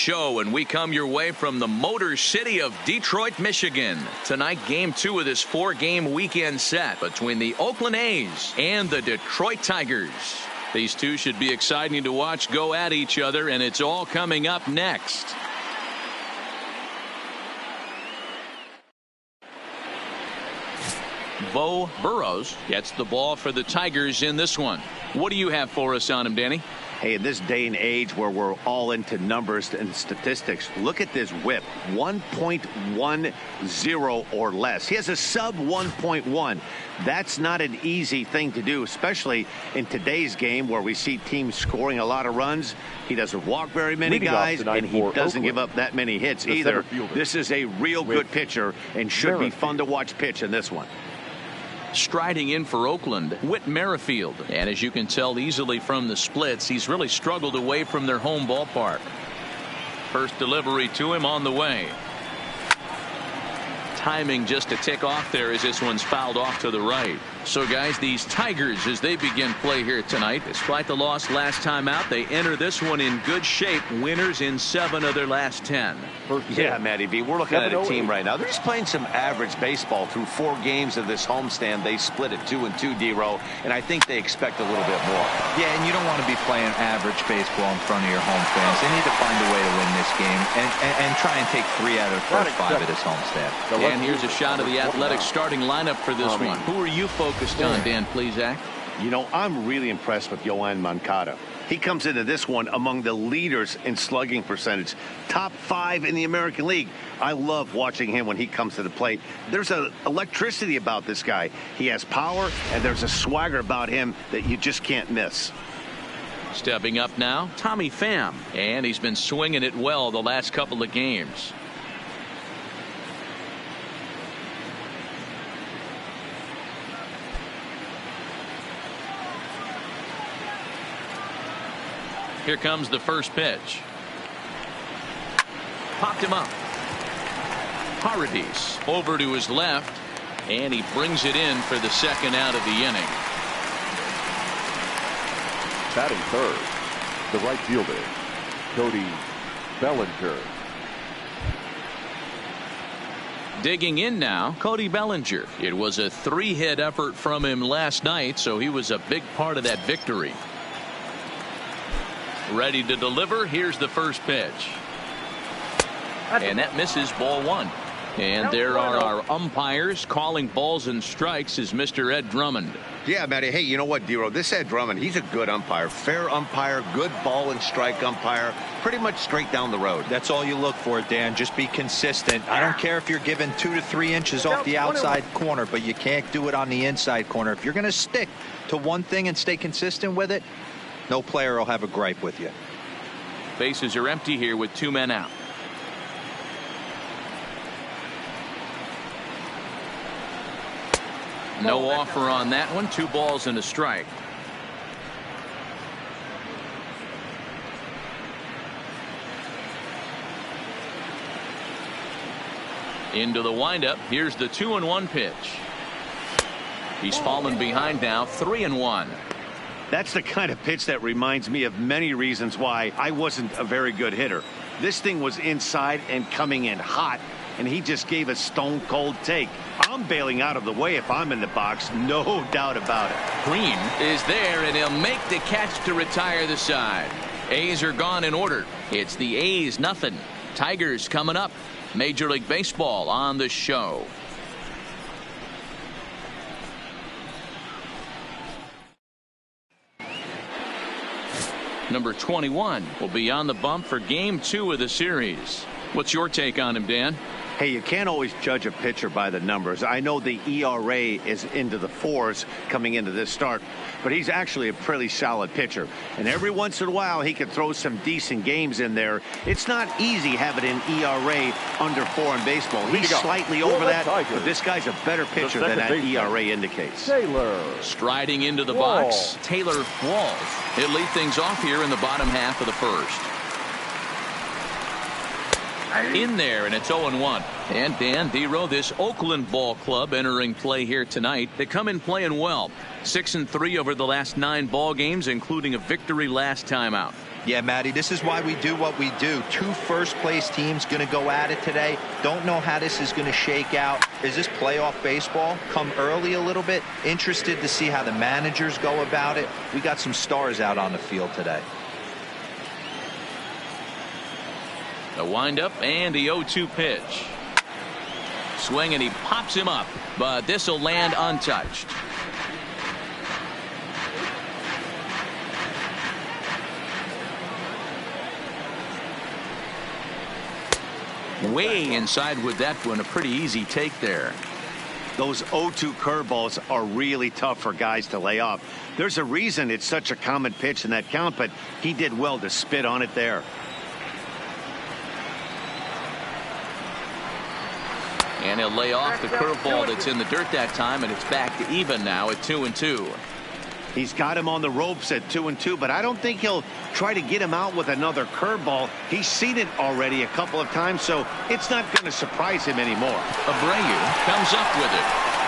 show, and we come your way from the Motor City of Detroit, Michigan. Tonight, Game 2 of this 4-game weekend set between the Oakland A's and the Detroit Tigers. These two should be exciting to watch go at each other, and it's all coming up next. Bo Burrows gets the ball for the Tigers in this one. What do you have for us on him, Danny? Hey, in this day and age where we're all into numbers and statistics, look at this whip, 1.10 or less. He has a sub 1.1. That's not an easy thing to do, especially in today's game where we see teams scoring a lot of runs. He doesn't walk very many guys, and he doesn't give up that many hits either. This is a real good pitcher and should be fun to watch pitch in this one. Striding in for Oakland, Whit Merrifield. And as you can tell easily from the splits, he's really struggled away from their home ballpark. First delivery to him on the way. Timing just a tick off there as this one's fouled off to the right. So guys, these Tigers, as they begin play here tonight, despite the loss last time out, they enter this one in good shape. Winners in 7 of their last 10. Yeah, Matty V, we're looking at a team right now. They're just playing some average baseball through 4 games of this homestand. They split it 2-2, D-Row, and I think they expect a little bit more. Yeah, and you don't want to be playing average baseball in front of your home fans. They need to find a way to win this game and try and take 3 out of the first 5 of this homestand. And here's a shot of the Athletics starting lineup for this one. Who are you focused on, Dan Plesac? You know, I'm really impressed with Yoan Moncada. He comes into this one among the leaders in slugging percentage. Top 5 in the American League. I love watching him when he comes to the plate. There's an electricity about this guy. He has power, and there's a swagger about him that you just can't miss. Stepping up now, Tommy Pham. And he's been swinging it well the last couple of games. Here comes the first pitch. Popped him up. Paradis over to his left, and he brings it in for the second out of the inning. Batting third, the right fielder, Cody Bellinger. Digging in now, Cody Bellinger. It was a 3-hit effort from him last night, so he was a big part of that victory. Ready to deliver. Here's the first pitch. And that misses, ball 1. And there are our umpires calling balls and strikes is Mr. Ed Drummond. Yeah, Matty. Hey, you know what, D-Row? This Ed Drummond, he's a good umpire. Fair umpire, good ball and strike umpire. Pretty much straight down the road. That's all you look for, Dan. Just be consistent. I don't care if you're given 2 to 3 inches off the outside corner, but you can't do it on the inside corner. If you're going to stick to one thing and stay consistent with it, no player will have a gripe with you. Bases are empty here with 2 men out. No offer on that one. 2 balls and a strike. Into the windup. Here's the 2-1 pitch. He's fallen behind now, 3-1. That's the kind of pitch that reminds me of many reasons why I wasn't a very good hitter. This thing was inside and coming in hot, and he just gave a stone cold take. I'm bailing out of the way if I'm in the box, no doubt about it. Green is there, and he'll make the catch to retire the side. A's are gone in order. It's the A's nothing. Tigers coming up. Major League Baseball on the show. Number 21 will be on the bump for game 2 of the series. What's your take on him, Dan? Hey, you can't always judge a pitcher by the numbers. I know the ERA is into the 4s coming into this start, but he's actually a pretty solid pitcher. And every once in a while, he can throw some decent games in there. It's not easy having an ERA under 4 in baseball. He's slightly over that, but this guy's a better pitcher than that ERA indicates. Taylor. Striding into the box, Taylor Walls. He'll lead things off here in the bottom half of the first. In there, and it's 0-1. And Dan, D-Row, this Oakland ball club entering play here tonight. They come in playing well. 6-3 over the last 9 ball games, including a victory last time out. Yeah, Matty, this is why we do what we do. Two first-place teams going to go at it today. Don't know how this is going to shake out. Is this playoff baseball? Come early a little bit. Interested to see how the managers go about it. We got some stars out on the field today. The windup and the 0-2 pitch. Swing, and he pops him up, but this will land untouched. Way inside with that one. A pretty easy take there. Those 0-2 curveballs are really tough for guys to lay off. There's a reason it's such a common pitch in that count, but he did well to spit on it there. And he'll lay off the curveball that's in the dirt that time, and it's back to even now at 2-2. He's got him on the ropes at 2-2, but I don't think he'll try to get him out with another curveball. He's seen it already a couple of times, so it's not going to surprise him anymore. Abreu comes up with it.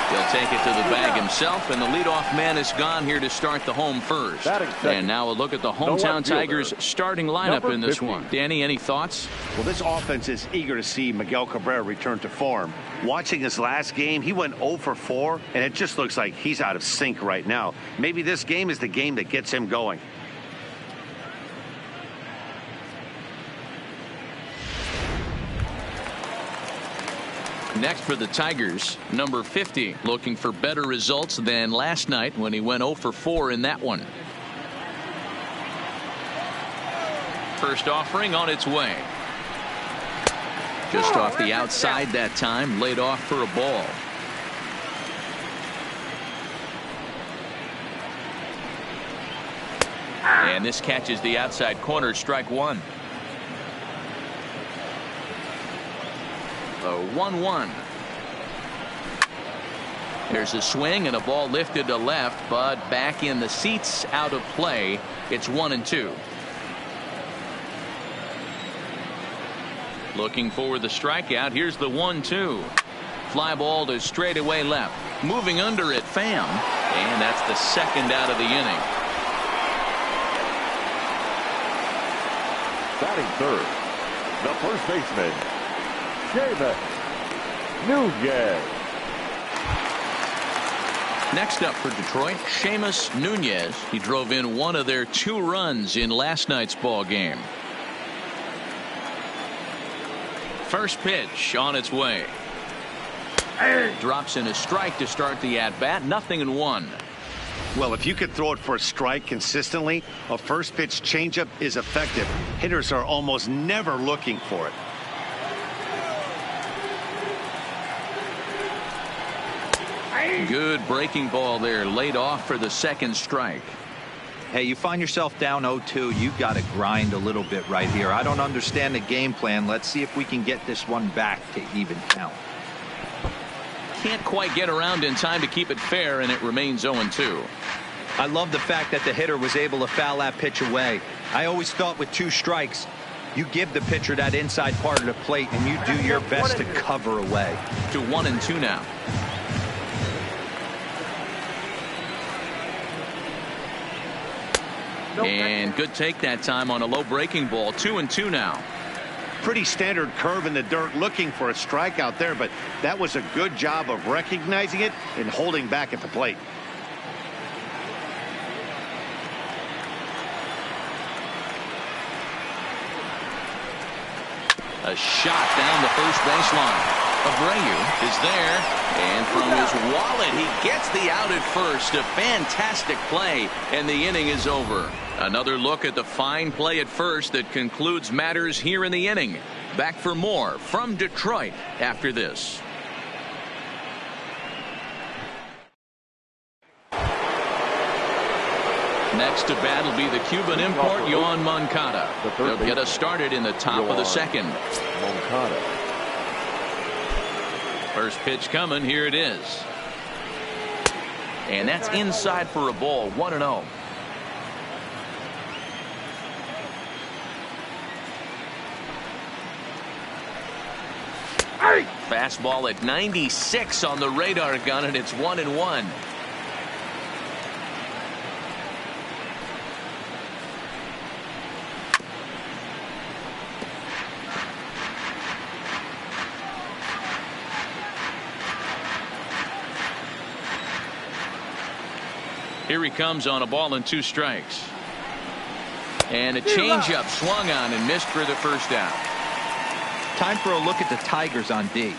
He'll take it to the bag himself, and the leadoff man is gone here to start the home first. And now a look at the hometown Tigers starting lineup in this one. Danny, any thoughts? Well, this offense is eager to see Miguel Cabrera return to form. Watching his last game, he went 0 for 4, and it just looks like he's out of sync right now. Maybe this game is the game that gets him going. Next for the Tigers, number 50, looking for better results than last night when he went 0 for 4 in that one. First offering on its way. Just off the outside that time, laid off for a ball. And this catches the outside corner, strike one. A 1-1. There's a swing and a ball lifted to left, but back in the seats, out of play. It's 1-2. Looking for the strikeout. Here's the 1-2. Fly ball to straightaway left. Moving under it, Pham. And that's the second out of the inning. Batting third, the first baseman, Seamus Nunez. Next up for Detroit, Seamus Nunez. He drove in one of their 2 runs in last night's ball game. First pitch on its way. Drops in a strike to start the at-bat. 0-1. Well, if you could throw it for a strike consistently, a first pitch changeup is effective. Hitters are almost never looking for it. Good breaking ball there, laid off for the second strike. Hey, you find yourself down 0-2, you've got to grind a little bit right here. I don't understand the game plan. Let's see if we can get this one back to even count. Can't quite get around in time to keep it fair, and it remains 0-2. I love the fact that the hitter was able to foul that pitch away. I always thought with 2 strikes, you give the pitcher that inside part of the plate, and you do your best to cover away. To 1-2 now. And good take that time on a low breaking ball. 2-2 now. Pretty standard curve in the dirt, looking for a strikeout there, but that was a good job of recognizing it and holding back at the plate. A shot down the first baseline. Abreu is there, and from his wallet he gets the out at first. A fantastic play, and the inning is over. Another look at the fine play at first that concludes matters here in the inning. Back for more from Detroit after this. Next to bat will be the Cuban import, Yoan Moncada. He'll get us started in the top of the second. Moncada. First pitch coming. Here it is. And that's inside for a ball. 1-0. Fastball at 96 on the radar gun, and it's 1-1. Here he comes on a ball and 2 strikes. And a changeup swung on and missed for the first down. Time for a look at the Tigers on D.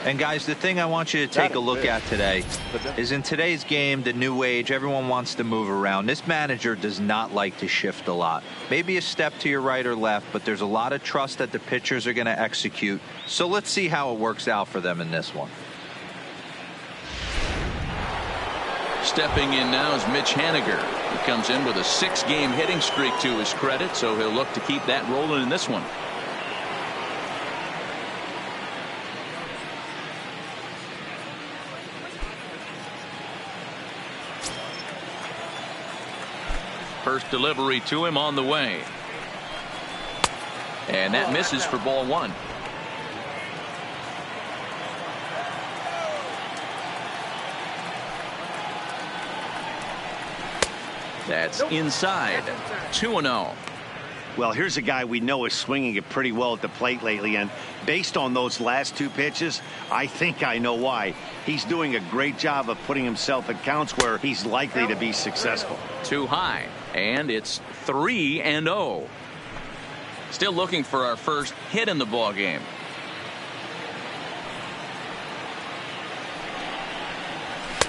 And guys, the thing I want you to take a look at today is in today's game, the new age, everyone wants to move around. This manager does not like to shift a lot. Maybe a step to your right or left, but there's a lot of trust that the pitchers are going to execute. So let's see how it works out for them in this one. Stepping in now is Mitch Haniger. He comes in with a 6-game hitting streak to his credit, so he'll look to keep that rolling in this one. First delivery to him on the way. And that misses for ball 1. That's inside. 2-0. Well, here's a guy we know is swinging it pretty well at the plate lately, and based on those last 2 pitches, I think I know why. He's doing a great job of putting himself at counts where he's likely to be successful. Too high, and it's 3-0. Still looking for our first hit in the ball game.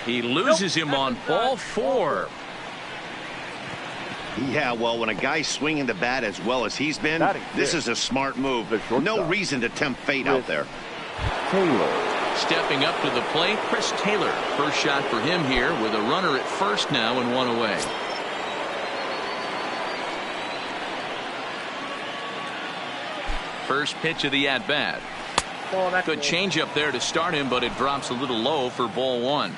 He loses him on ball 4. Yeah, well, when a guy's swinging the bat as well as he's been, this is a smart move. No reason to tempt fate out there. Taylor. Stepping up to the plate, Chris Taylor. First shot for him here with a runner at first now and 1 away. First pitch of the at-bat. Good changeup there to start him, but it drops a little low for ball 1.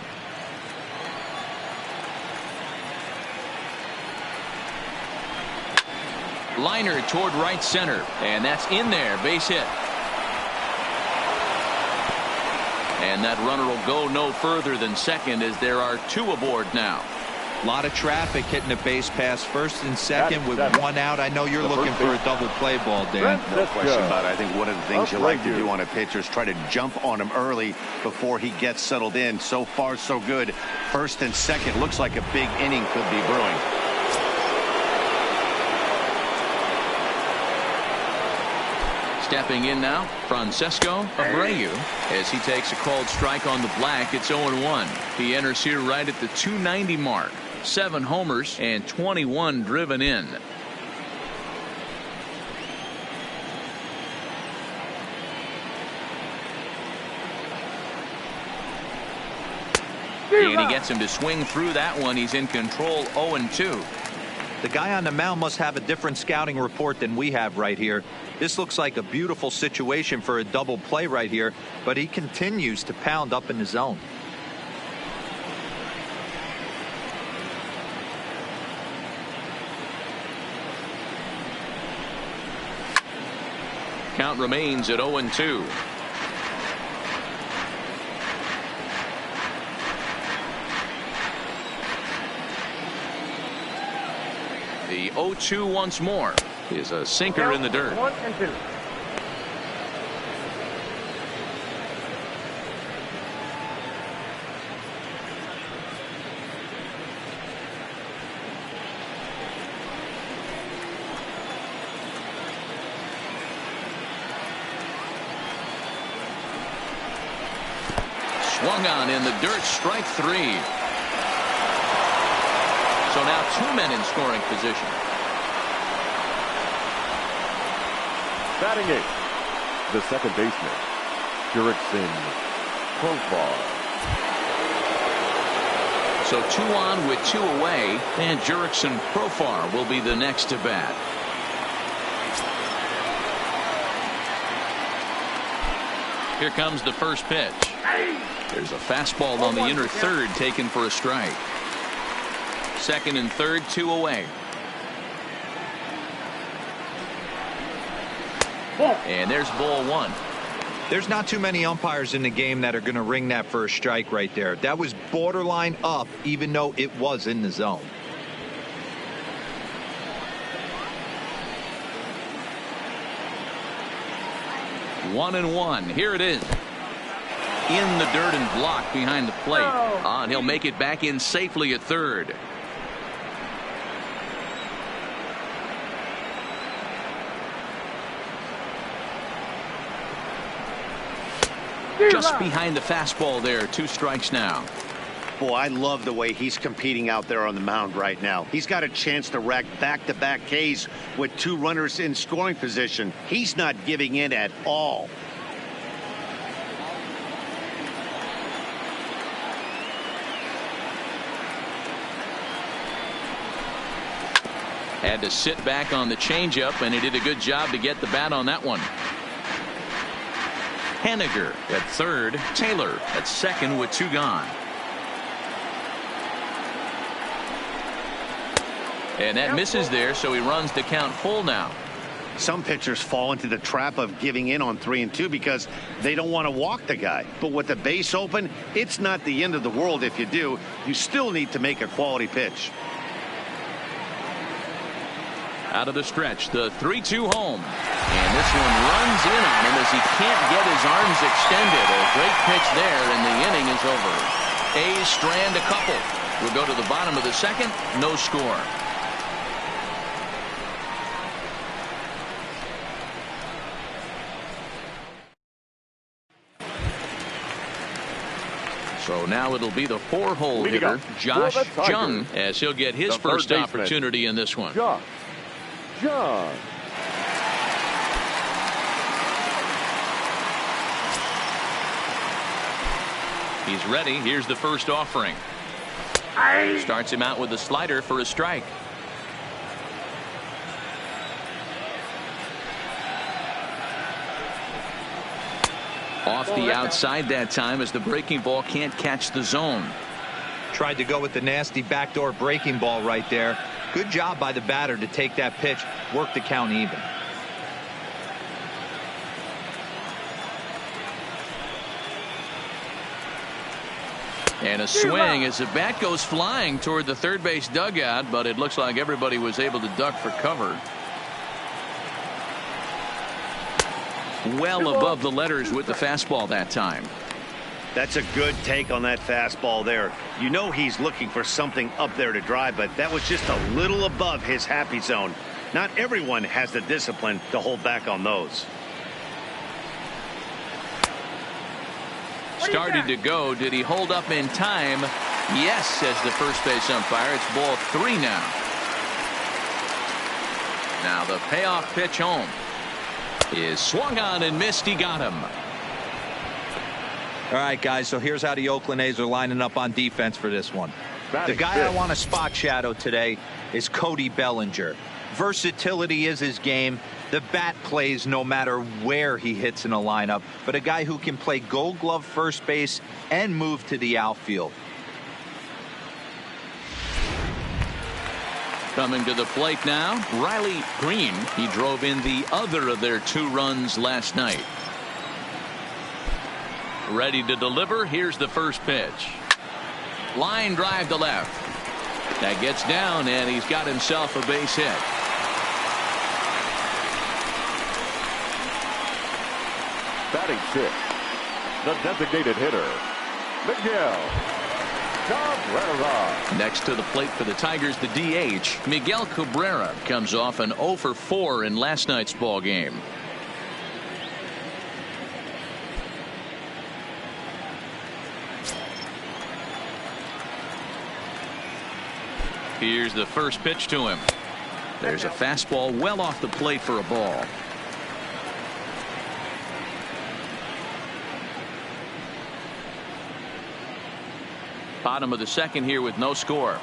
Liner toward right center, and that's in there. Base hit. And that runner will go no further than second as there are 2 aboard now. A lot of traffic hitting the base pass first and second with 1 out. I know you're looking for a double play ball, Dan. No question about it. I think one of the things you like to do on a pitcher is try to jump on him early before he gets settled in. So far, so good. First and second looks like a big inning could be brewing. Stepping in now, Francesco Abreu, as he takes a called strike on the black. It's 0-1. He enters here right at the 290 mark. 7 homers and 21 driven in. And he gets him to swing through that one. He's in control. 0-2. The guy on the mound must have a different scouting report than we have right here. This looks like a beautiful situation for a double play right here, but he continues to pound up in the zone. Count remains at 0-2. The 0-2 once more is a sinker in the dirt. 1-2. Swung on in the dirt, strike 3. So now 2 men in scoring position. Batting 8, the second baseman, Jurickson Profar. So 2 on with 2 away, and Jurickson Profar will be the next to bat. Here comes the first pitch. There's a fastball on the inner third taken for a strike. Second and third, 2 away. And there's ball 1. There's not too many umpires in the game that are going to ring that for a strike right there. That was borderline up, even though it was in the zone. One and one. Here it is. In the dirt and blocked behind the plate. And he'll make it back in safely at third. Just behind the fastball there. 2 strikes now. Boy, I love the way he's competing out there on the mound right now. He's got a chance to rack back-to-back Ks with 2 runners in scoring position. He's not giving in at all. Had to sit back on the changeup, and he did a good job to get the bat on that one. Henniger at third. Taylor at second with 2 gone. And that misses there, so he runs the count full now. Some pitchers fall into the trap of giving in on 3 and 2 because they don't want to walk the guy. But with the base open, it's not the end of the world if you do. You still need to make a quality pitch. Out of the stretch, the 3-2 home. And this one runs in on him as he can't get his arms extended. A great pitch there, and the inning is over. A's strand a couple. We'll go to the bottom of the second. No score. So now it'll be the 4-hole hitter, Josh Jung, as he'll get his first opportunity in this one. Josh Jung. He's ready. Here's the first offering. Starts him out with a slider for a strike. Off the outside that time as the breaking ball can't catch the zone. Tried to go with the nasty backdoor breaking ball right there. Good job by the batter to take that pitch, work the count even. And a swing as the bat goes flying toward the third base dugout, but it looks like everybody was able to duck for cover. Well above the letters with the fastball that time. That's a good take on that fastball there. You know he's looking for something up there to drive, but that was just a little above his happy zone. Not everyone has the discipline to hold back on those. Started to go. Did he hold up in time? Yes, says the first base umpire. It's ball 3 now. Now the payoff pitch home is swung on and missed. He got him. All right, guys, so here's how the Oakland A's are lining up on defense for this one. The guy I want to spot shadow today is Cody Bellinger. Versatility is his game. The bat plays no matter where he hits in a lineup, but a guy who can play Gold Glove first base and move to the outfield. Coming to the plate now, Riley Green. He drove in the other of their 2 runs last night. Ready to deliver. Here's the first pitch. Line drive to left. That gets down, and he's got himself a base hit. Batting 6, the designated hitter, Miguel Cabrera. Next to the plate for the Tigers, the DH, Miguel Cabrera, comes off an 0 for 4 in last night's ball game. Here's the first pitch to him. There's a fastball well off the plate for a ball. Bottom of the second here with no score.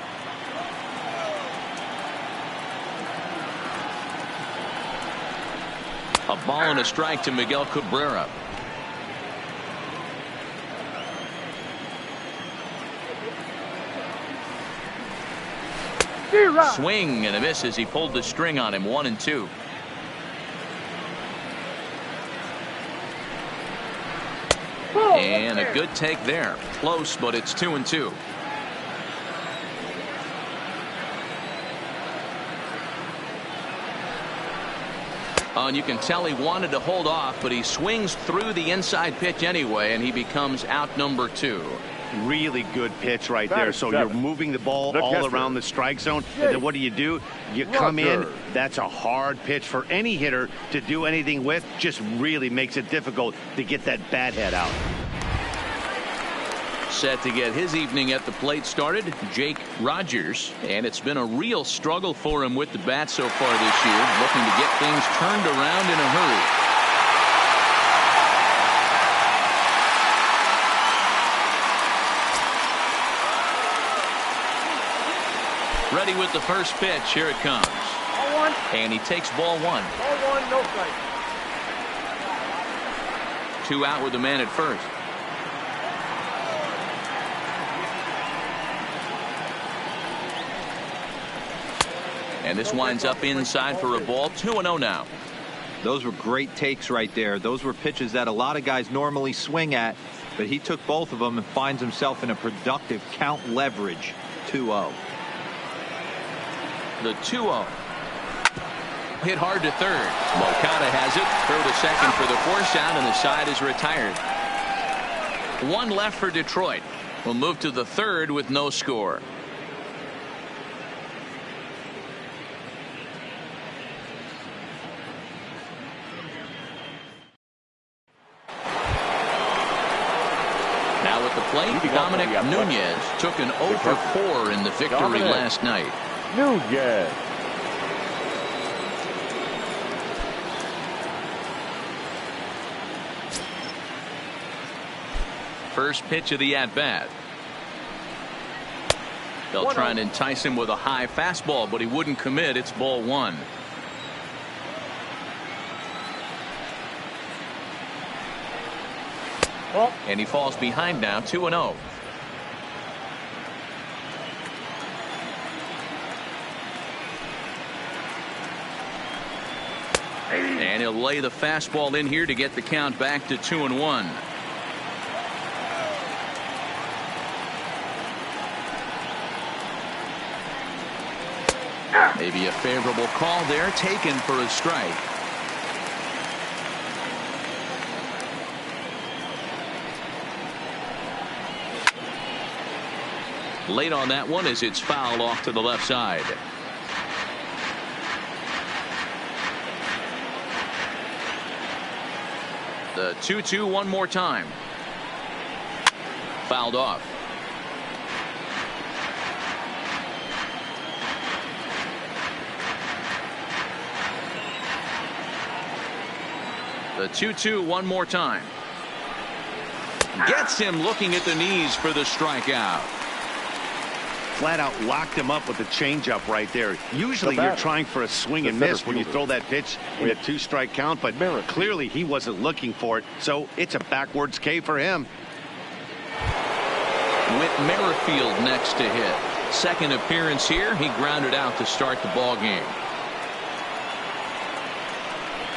A ball and a strike to Miguel Cabrera. Swing and a miss as he pulled the string on him. 1-2. And a good take there. Close, but it's 2-2. And you can tell he wanted to hold off, but he swings through the inside pitch anyway, and he becomes out number 2. Really good pitch right there. So you're moving the ball all around the strike zone. And then what do? You come in. That's a hard pitch for any hitter to do anything with. Just really makes it difficult to get that bat head out. Set to get his evening at the plate started, Jake Rogers. And it's been a real struggle for him with the bat so far this year, looking to get things turned around in a hurry. Ready with the first pitch. Here it comes. Ball one. And he takes ball one. Ball one, no strike. 2 out with the man at first. And this winds up inside for a ball. 2-0 now. Those were great takes right there. Those were pitches that a lot of guys normally swing at, but he took both of them and finds himself in a productive count leverage. 2-0. The 2-0. Hit hard to third. Moncada has it. Throw to second for the force out, and the side is retired. 1 left for Detroit. We'll move to the third with no score. Now at the plate, Dominic Nunez took an 0 for 4 in the victory last night. Nunez. First pitch of the at-bat. They'll try and entice him with a high fastball, but he wouldn't commit. It's ball one. And he falls behind now, 2-0. And he'll lay the fastball in here to get the count back to 2-1. Maybe a favorable call there, taken for a strike. Late on that one as it's fouled off to the left side. The 2-2 one more time. Fouled off. The 2-2 one more time. Gets him looking at the knees for the strikeout. Flat out locked him up with the changeup right there. Usually you're trying for a swing and miss when you throw that pitch in a 2-strike count, but clearly he wasn't looking for it, so it's a backwards K for him. Whit Merrifield next to hit. Second appearance here. He grounded out to start the ball game.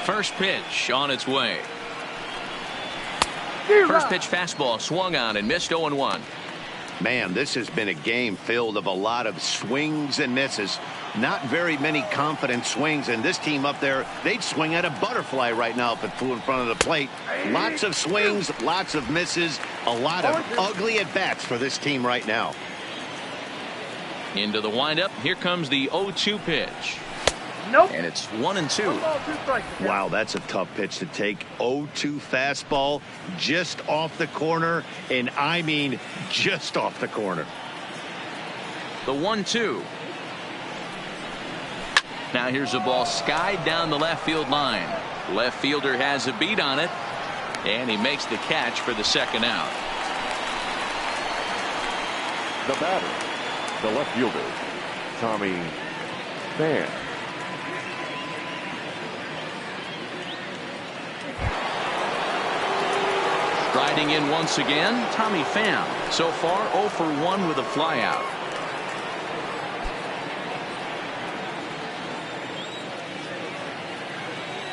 First pitch on its way. First pitch fastball swung on and missed. 0-1. Man, this has been a game filled of a lot of swings and misses. Not very many confident swings, and this team up there, they'd swing at a butterfly right now if it flew in front of the plate. Lots of swings, lots of misses, a lot of ugly at-bats for this team right now. Into the windup. Here comes the 0-2 pitch. Nope. And it's 1-2. 1 ball, 2 strikes. Wow, that's a tough pitch to take. 0-2 fastball just off the corner, and I mean just off the corner. The 1-2. Now here's a ball skied down the left field line. Left fielder has a beat on it, and he makes the catch for the second out. The batter, the left fielder, Tommy Pham. Riding in once again, Tommy Pham. So far 0 for 1 with a flyout.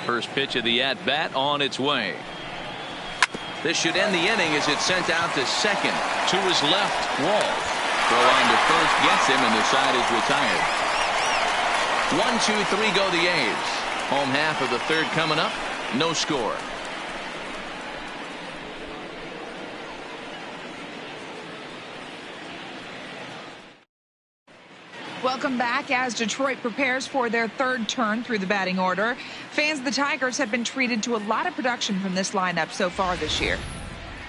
First pitch of the at-bat on its way. This should end the inning as it's sent out to second. To his left, Walsh. Throw on to first gets him, and the side is retired. 1-2-3 go the A's. Home half of the third coming up. No score. Welcome back as Detroit prepares for their third turn through the batting order. Fans of the Tigers have been treated to a lot of production from this lineup so far this year.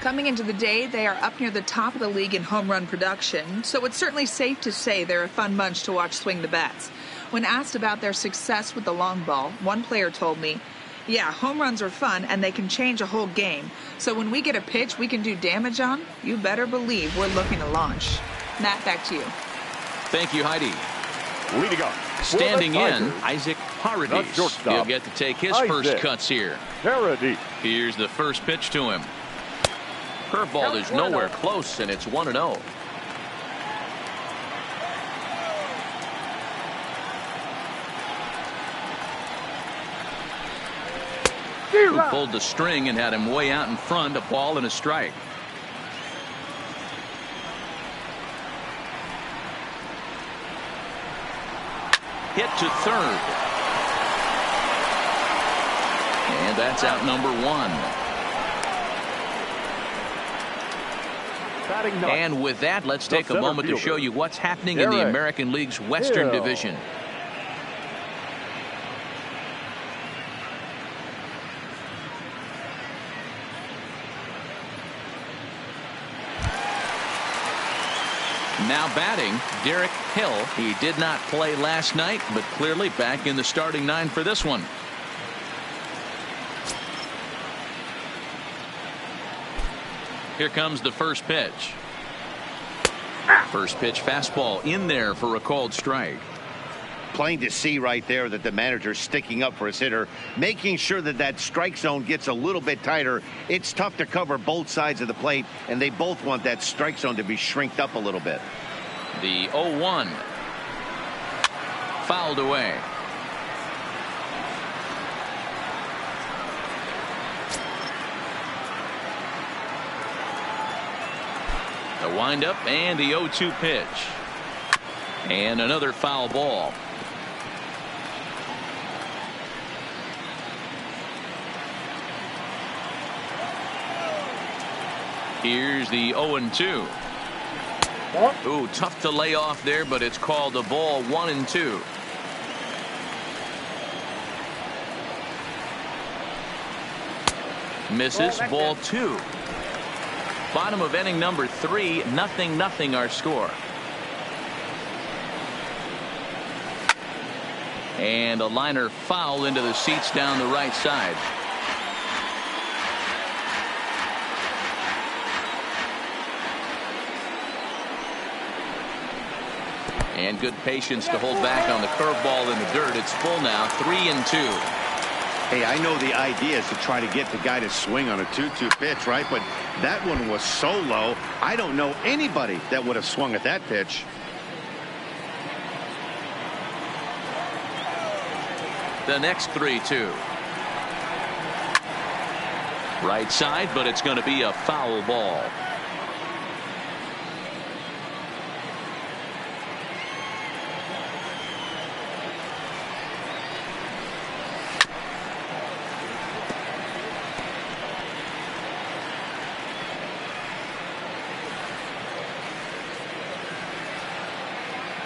Coming into the day, they are up near the top of the league in home run production, so it's certainly safe to say they're a fun bunch to watch swing the bats. When asked about their success with the long ball, one player told me, "Yeah, home runs are fun and they can change a whole game. So when we get a pitch we can do damage on, you better believe we're looking to launch." Matt, back to you. Thank you, Heidi. Leading up. Standing in, Tigers, Isaac the Paradis. shortstop, He'll get to take his first Isaac cuts here. Paradis. Here's the first pitch to him. Curveball is nowhere close, and it's 1-0. Who pulled the string and had him way out in front, a ball and a strike. Hit to third. And that's out number one. And with that, let's take a moment to show you what's happening in the American League's Western Division. Now batting, Derek Hill. He did not play last night, but clearly back in the starting nine for this one. Here comes the first pitch. First pitch fastball in there for a called strike. Plain to see right there that the manager's sticking up for his hitter, making sure that that strike zone gets a little bit tighter. It's tough to cover both sides of the plate, and they both want that strike zone to be shrinked up a little bit. The 0-1. Fouled away. The windup and the 0-2 pitch. And another foul ball. Here's the 0-2. Ooh, tough to lay off there, but it's called a ball 1-2. Misses, ball 2. Bottom of inning number 3, 0-0 our score. And a liner foul into the seats down the right side. And good patience to hold back on the curveball in the dirt. It's full now, 3-2. Hey, I know the idea is to try to get the guy to swing on a 2-2 pitch, right? But that one was so low, I don't know anybody that would have swung at that pitch. The next 3-2. Right side, but it's going to be a foul ball.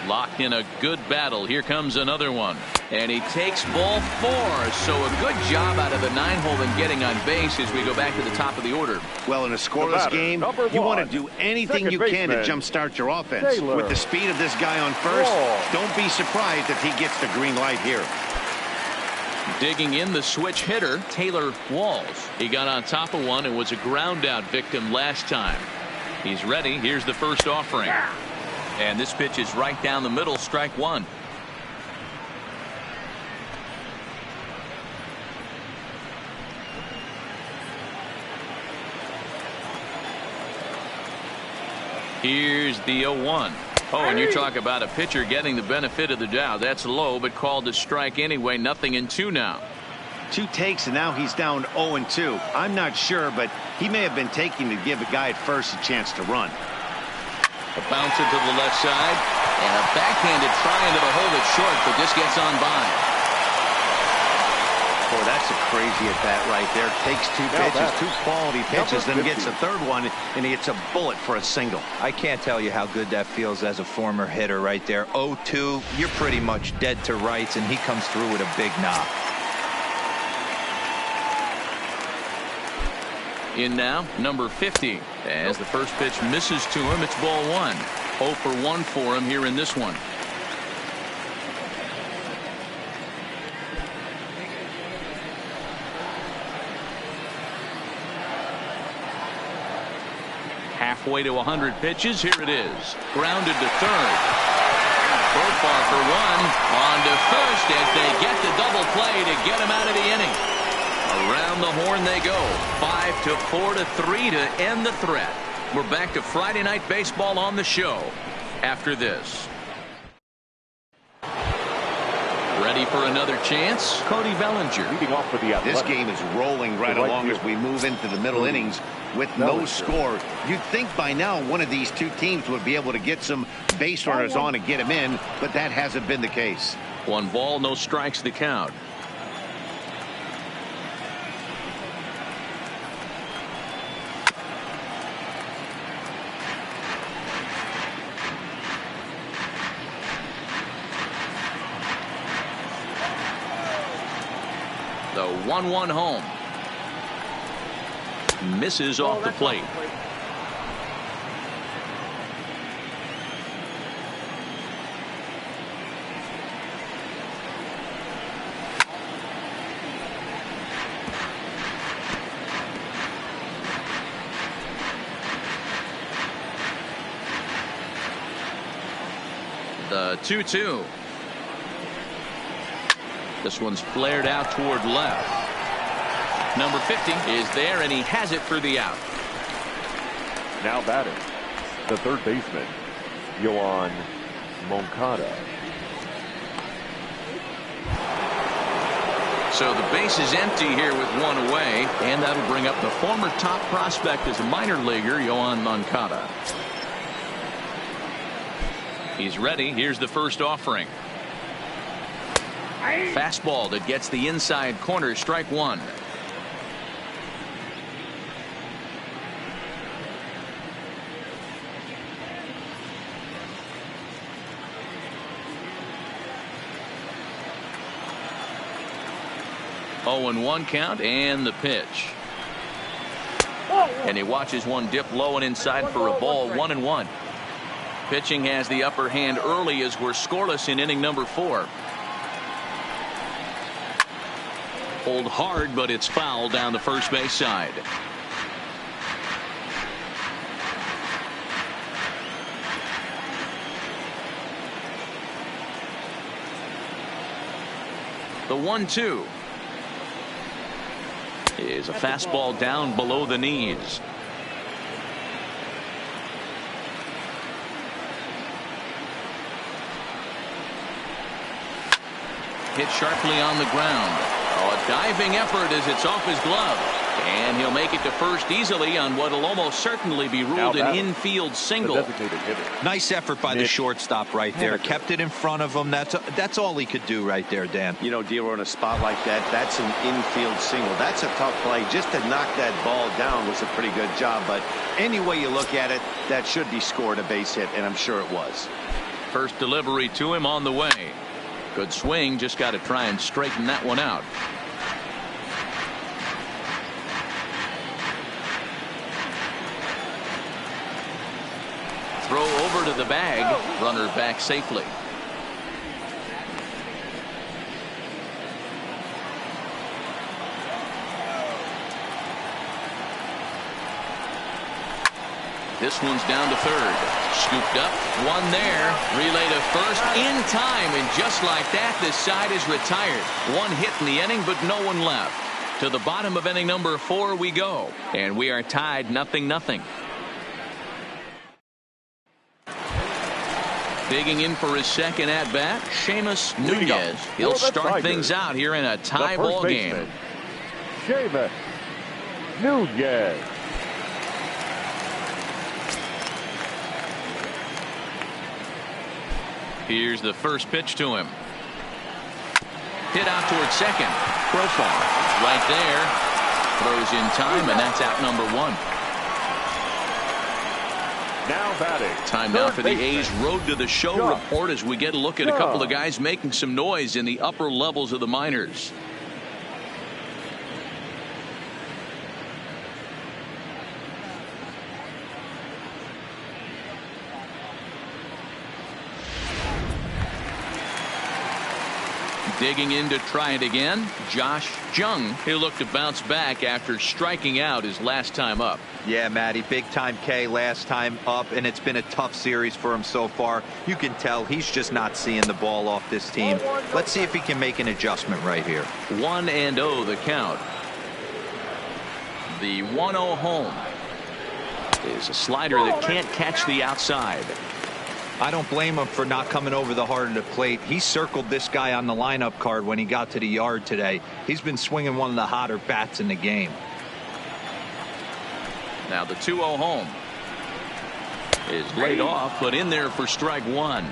Locked in a good battle. Here comes another one. And he takes ball 4. So a good job out of the 9-hole in getting on base as we go back to the top of the order. Well, in a scoreless game, you want to do anything you can to jumpstart your offense. Taylor. With the speed of this guy on first, don't be surprised if he gets the green light here. Digging in the switch hitter, Taylor Walls. He got on top of one and was a ground out victim last time. He's ready. Here's the first offering. And this pitch is right down the middle, strike one. Here's the 0-1. Oh, and you talk about a pitcher getting the benefit of the doubt. That's low, but called a strike anyway. 0-2 now. 2 takes, and now he's down 0-2. I'm not sure, but he may have been taking to give a guy at first a chance to run. A bouncer to the left side, and a backhanded try into the hole that's short, but this gets on by. Boy, that's a crazy at bat right there. Takes 2 pitches, 2 quality pitches, then gets a third one, and he hits a bullet for a single. I can't tell you how good that feels as a former hitter right there. 0-2, you're pretty much dead to rights, and he comes through with a big knock. In now, number 50. As the first pitch misses to him, it's ball 1. 0 for 1 for him here in this one. Halfway to 100 pitches. Here it is. Grounded to third. Profar for 1. On to first as they get the double play to get him out of the inning. Around the horn they go. 5 to 4 to 3 to end the threat. We're back to Friday Night Baseball on the show after this. Ready for another chance? Cody Bellinger. Leading off for the This Athletics. game is rolling right along as we move into the middle innings with no score. You'd think by now one of these two teams would be able to get some base runners on and get them in, but that hasn't been the case. 1 ball, no strikes the count. The 1-1 home. Misses off the plate. The 2-2. This one's flared out toward left. Number 50 is there, and he has it for the out. Now batting, the third baseman, Yoan Moncada. So the base is empty here with 1 away, and that'll bring up the former top prospect as a minor leaguer, Yoan Moncada. He's ready. Here's the first offering. Fastball that gets the inside corner. Strike 1. Oh, and 1 count, and the pitch. And he watches one dip low and inside for a ball. 1-1. Pitching has the upper hand early as we're scoreless in inning number 4. Hold hard, but it's foul down the first base side. The 1-2 is a fastball down below the knees. Hit sharply on the ground. Oh, a diving effort as it's off his glove. And he'll make it to first easily on what will almost certainly be ruled an infield single. Nice effort by the shortstop right there. Kept it in front of him. That's all he could do right there, Dan. You know, D'Lo, in a spot like that, that's an infield single. That's a tough play. Just to knock that ball down was a pretty good job. But any way you look at it, that should be scored a base hit, and I'm sure it was. First delivery to him on the way. Good swing. Just got to try and straighten that one out. Throw over to the bag. Runner back safely. This one's down to third. Scooped up. One there. Relay to first in time. And just like that, this side is retired. One hit in the inning, but no one left. To the bottom of inning number 4 we go. And we are tied 0-0. Digging in for his second at-bat, Seamus Nunez. He'll start things out here in a tie ball game. Seamus Nunez. Here's the first pitch to him. Hit out towards second. Profile right there. Throws in time, and that's out number 1. Now batting. Time now for the A's Road to the Show report as we get a look at a couple of guys making some noise in the upper levels of the minors. Digging in to try it again, Josh Jung. He'll look to bounce back after striking out his last time up. Yeah, Matty, big time K last time up, and it's been a tough series for him so far. You can tell he's just not seeing the ball off this team. Let's see if he can make an adjustment right here. 1-0 the count. The 1-0 home is a slider that can't catch the outside. I don't blame him for not coming over the heart of the plate. He circled this guy on the lineup card when he got to the yard today. He's been swinging one of the hotter bats in the game. Now the 2-0 home is laid off, but in there for strike one.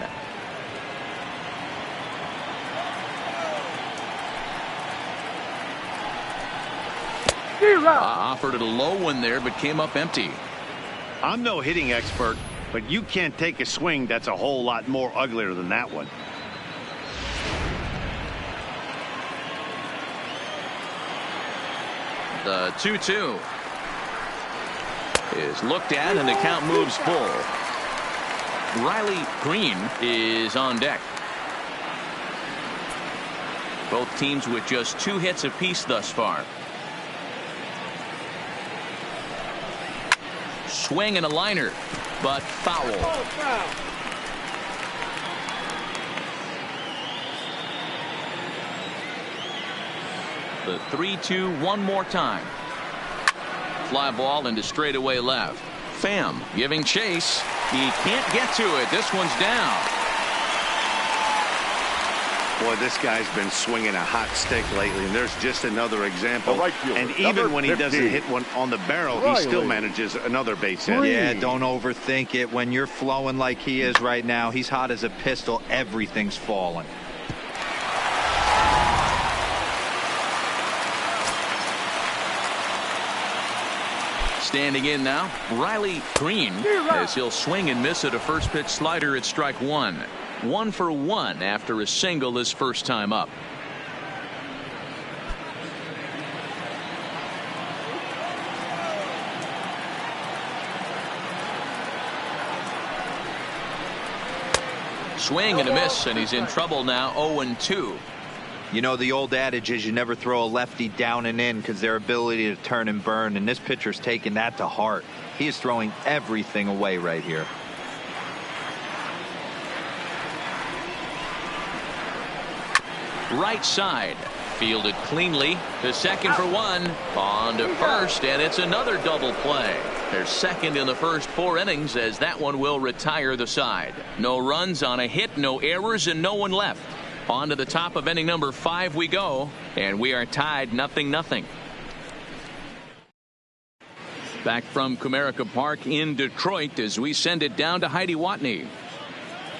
Offered it a low one there, but came up empty. I'm no hitting expert, but you can't take a swing that's a whole lot more uglier than that one. The 2-2 is looked at, and the count moves full. Riley Green is on deck. Both teams with just 2 hits apiece thus far. Swing and a liner, but foul. The 3-2 one more time. Fly ball into straightaway left. Pham giving chase. He can't get to it. This one's down. Boy, this guy's been swinging a hot stick lately, and there's just another example. Right fielder, and even when he 50. doesn't hit one on the barrel, he still manages another base hit. Yeah, don't overthink it. When you're flowing like he is right now, he's hot as a pistol. Everything's falling. Standing in now, Riley Green, as he'll swing and miss at a first pitch slider at strike one. 1 for 1 after a single his first time up. Swing and a miss, and he's in trouble now. 0-2. You know, the old adage is you never throw a lefty down and in because their ability to turn and burn, and this pitcher's taking that to heart. He is throwing everything away right here. Right side, fielded cleanly to second for 1, on to first, and it's another double play. Their second in the first 4 innings, as that one will retire the side. No runs on a hit, no errors, and no one left. On to the top of inning number 5 we go, and we are tied 0-0. Back from Comerica Park in Detroit as we send it down to Heidi Watney.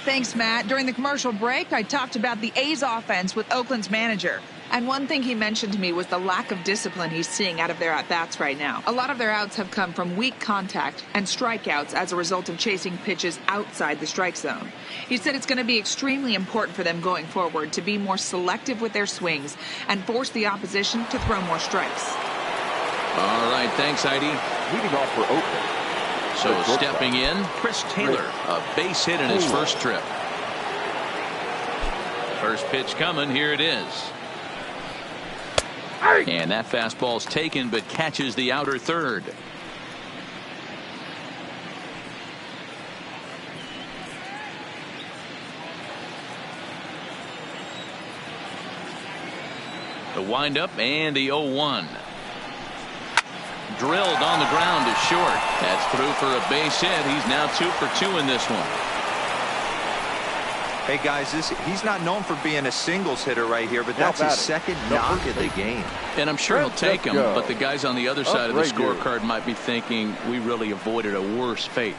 Thanks, Matt. During the commercial break, I talked about the A's offense with Oakland's manager. And one thing he mentioned to me was the lack of discipline he's seeing out of their at-bats right now. A lot of their outs have come from weak contact and strikeouts as a result of chasing pitches outside the strike zone. He said it's going to be extremely important for them going forward to be more selective with their swings and force the opposition to throw more strikes. All right, thanks, Heidi. Leading off for Oakland. So stepping in, Chris Taylor, a base hit in his first trip. First pitch coming, here it is. And that fastball's taken, but catches the outer third. The windup and the 0-1. Drilled on the ground to short. That's through for a base hit. He's now 2 for 2 in this one. Hey guys, he's not known for being a singles hitter right here, but that's his second knock of the game. And I'm sure he'll take him, but the guys on the other side of the scorecard might be thinking we really avoided a worse fate.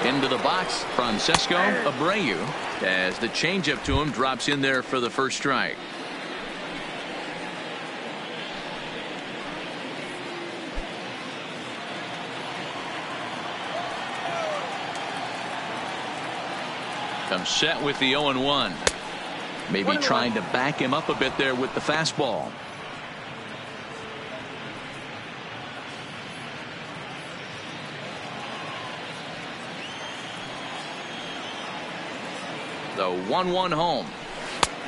Into the box, Francisco Abreu, as the changeup to him drops in there for the first strike. Comes set with the 0-1. Maybe trying to back him up a bit there with the fastball. The 1-1 home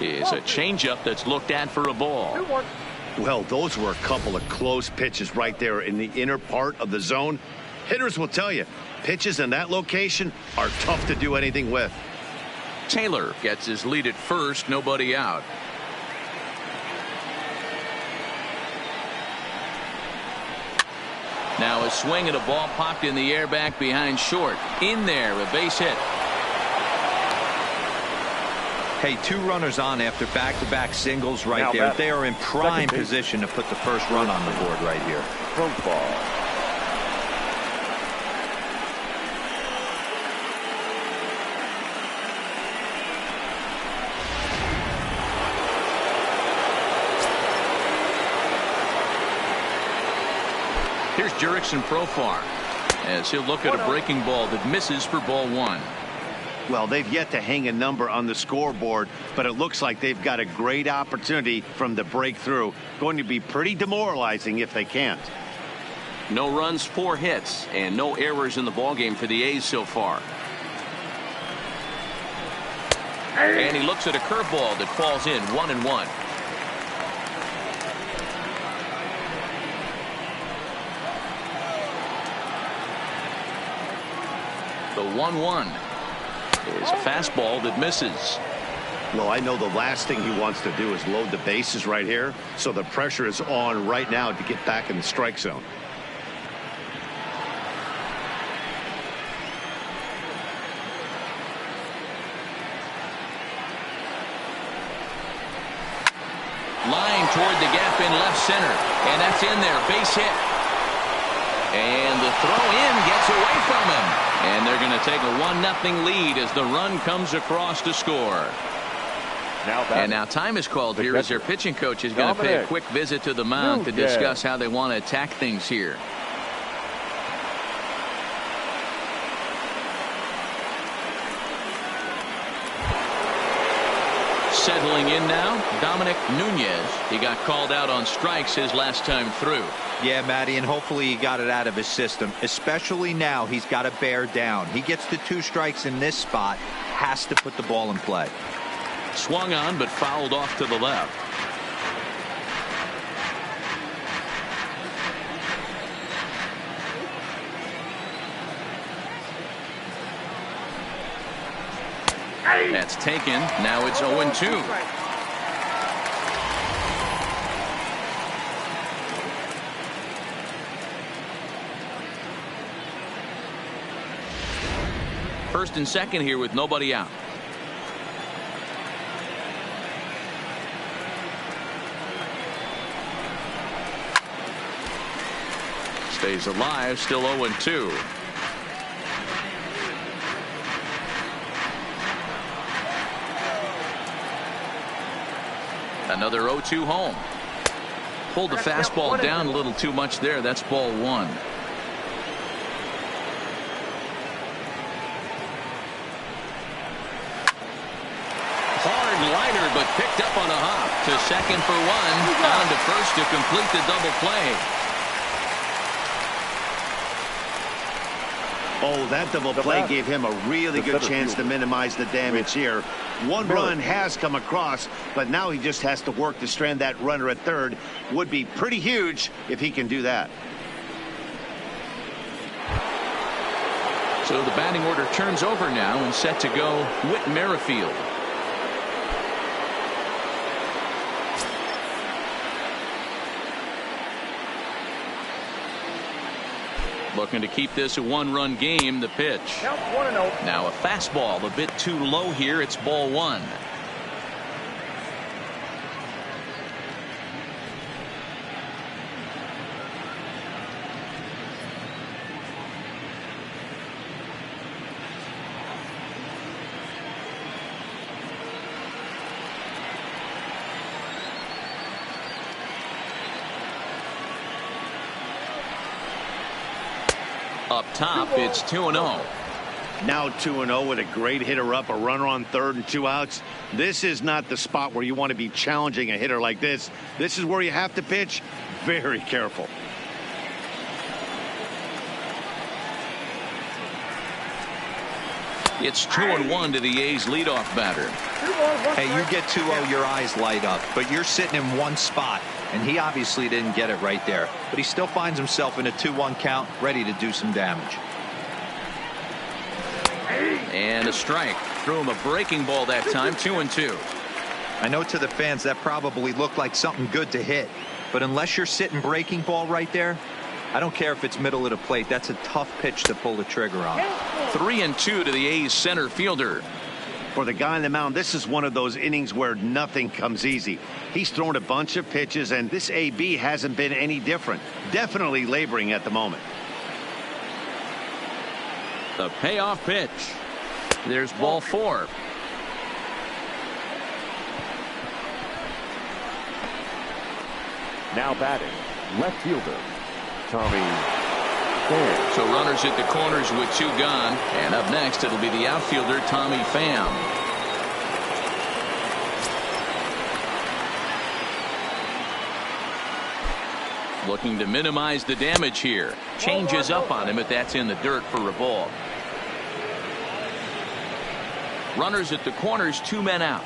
is a changeup that's looked at for a ball. 2-1. Well, those were a couple of close pitches right there in the inner part of the zone. Hitters will tell you, pitches in that location are tough to do anything with. Taylor gets his lead at first, nobody out. Now a swing and a ball popped in the air back behind short. In there, a base hit. Hey, 2 runners on after back-to-back singles right Now there. batting. They are in prime Second base. position to put the first run on the board right here. Curveball. Here's Jurickson Profar as he'll look at a breaking ball that misses for ball 1. Well, they've yet to hang a number on the scoreboard, but it looks like they've got a great opportunity from the breakthrough. Going to be pretty demoralizing if they can't. No runs, 4 hits, and no errors in the ballgame for the A's so far. And he looks at a curveball that falls in 1-1. The 1-1 is a fastball that misses. Well, I know the last thing he wants to do is load the bases right here, so the pressure is on right now to get back in the strike zone. Line toward the gap in left center, and that's in there, base hit. And the throw in gets away from him. And they're going to take a 1-0 lead as the run comes across to score. And now time is called here as their pitching coach is going to pay a quick visit to the mound to discuss how they want to attack things here. Settling in now, Dominic Nunez. He got called out on strikes his last time through. Yeah, Matty, and hopefully he got it out of his system. Especially now, he's got to bear down. He gets the 2 strikes in this spot, has to put the ball in play. Swung on, but fouled off to the left. That's taken. Now it's 0-2. First and second here with nobody out. Stays alive, still 0-2. Another 0-2 home. Pulled the fastball down a little too much there. That's ball 1. Hard liner, but picked up on a hop to second for 1. On to first to complete the double play. Oh, that double play gave him a really good chance to minimize the damage here. 1 run has come across, but now he just has to work to strand that runner at third. Would be pretty huge if he can do that. So the batting order turns over now and set to go Whit Merrifield. Looking to keep this a 1-run game. The pitch. Count 1-0. Now a fastball a bit too low here. It's ball 1. Up top, it's 2-0. Now 2-0 with a great hitter up, a runner on third and 2 outs. This is not the spot where you want to be challenging a hitter like this. This is where you have to pitch very careful. It's 2-1 to the A's leadoff batter. Hey, you get 2-0, your eyes light up, but you're sitting in one spot, and he obviously didn't get it right there. But he still finds himself in a 2-1 count, ready to do some damage. And a strike. Threw him a breaking ball that time, 2-2. I know to the fans that probably looked like something good to hit, but unless you're sitting breaking ball right there, I don't care if it's middle of the plate. That's a tough pitch to pull the trigger on. 3-2 to the A's center fielder. For the guy on the mound, this is one of those innings where nothing comes easy. He's thrown a bunch of pitches, and this AB hasn't been any different. Definitely laboring at the moment. The payoff pitch. There's ball 4. Now batting, left fielder, Tommy Pham. So runners at the corners with 2 gone. And up next, it'll be the outfielder, Tommy Pham. Looking to minimize the damage here. Changes up on him, but that's in the dirt for a ball. Runners at the corners, 2 men out.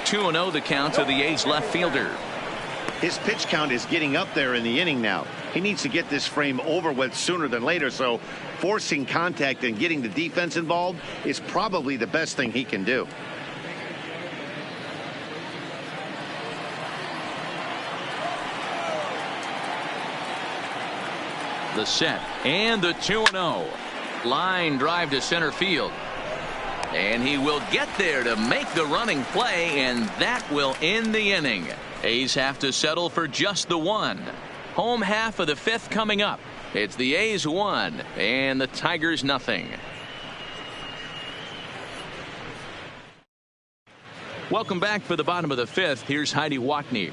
Two 2-0 the count to the A's left fielder. His pitch count is getting up there in the inning now. He needs to get this frame over with sooner than later, so forcing contact and getting the defense involved is probably the best thing he can do. The set and the 2-0. Line drive to center field. And he will get there to make the running play, and that will end the inning. A's have to settle for just the 1. Home half of the 5th coming up. It's the A's 1 and the Tigers nothing. Welcome back for the bottom of the 5th. Here's Heidi Watney.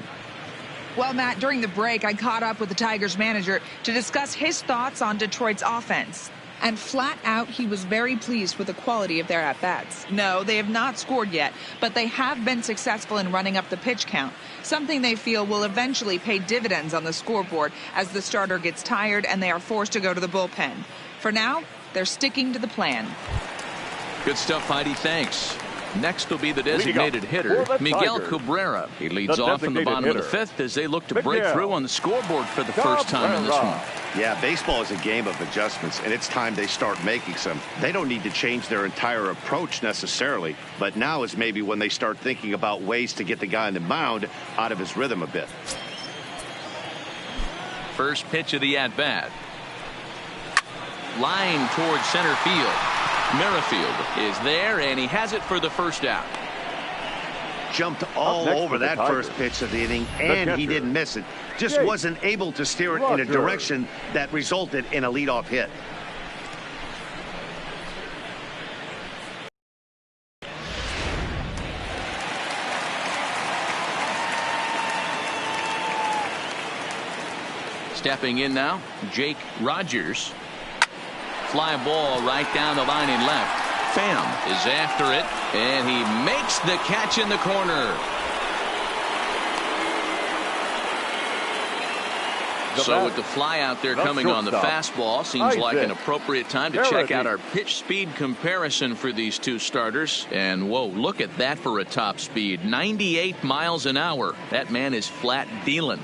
Well, Matt, during the break, I caught up with the Tigers manager to discuss his thoughts on Detroit's offense. And flat out, he was very pleased with the quality of their at-bats. No, they have not scored yet, but they have been successful in running up the pitch count, something they feel will eventually pay dividends on the scoreboard as the starter gets tired and they are forced to go to the bullpen. For now, they're sticking to the plan. Good stuff, Heidi. Thanks. Next will be the designated hitter, Miguel Cabrera. He leads off in the bottom of the 5th as they look to break through on the scoreboard for the first time in this one. Yeah, baseball is a game of adjustments, and it's time they start making some. They don't need to change their entire approach necessarily, but now is maybe when they start thinking about ways to get the guy on the mound out of his rhythm a bit. First pitch of the at-bat. Line towards center field. Merrifield is there, and he has it for the first out. Jumped all over that first pitch of the inning, and he didn't miss it. Just wasn't able to steer it in a direction that resulted in a leadoff hit. Stepping in now, Jake Rogers. Fly ball right down the line in left. Pham is after it, and he makes the catch in the corner. So with the fly out there coming on the fastball, seems like an appropriate time to check out our pitch speed comparison for these two starters. And whoa, look at that for a top speed. 98 miles an hour. That man is flat dealing.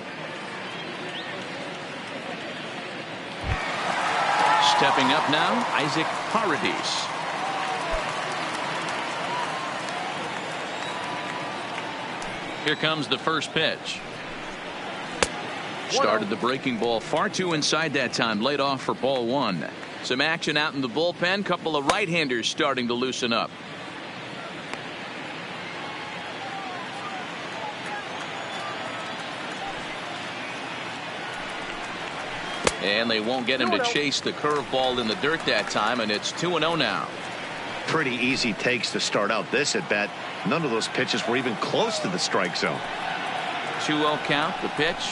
Stepping up now, Isaac Paradis. Here comes the first pitch. Started the breaking ball far too inside that time. Laid off for ball 1. Some action out in the bullpen. Couple of right-handers starting to loosen up. And they won't get him to chase the curveball in the dirt that time, and it's 2-0 now. Pretty easy takes to start out this at bat. None of those pitches were even close to the strike zone. 2-0 count. The pitch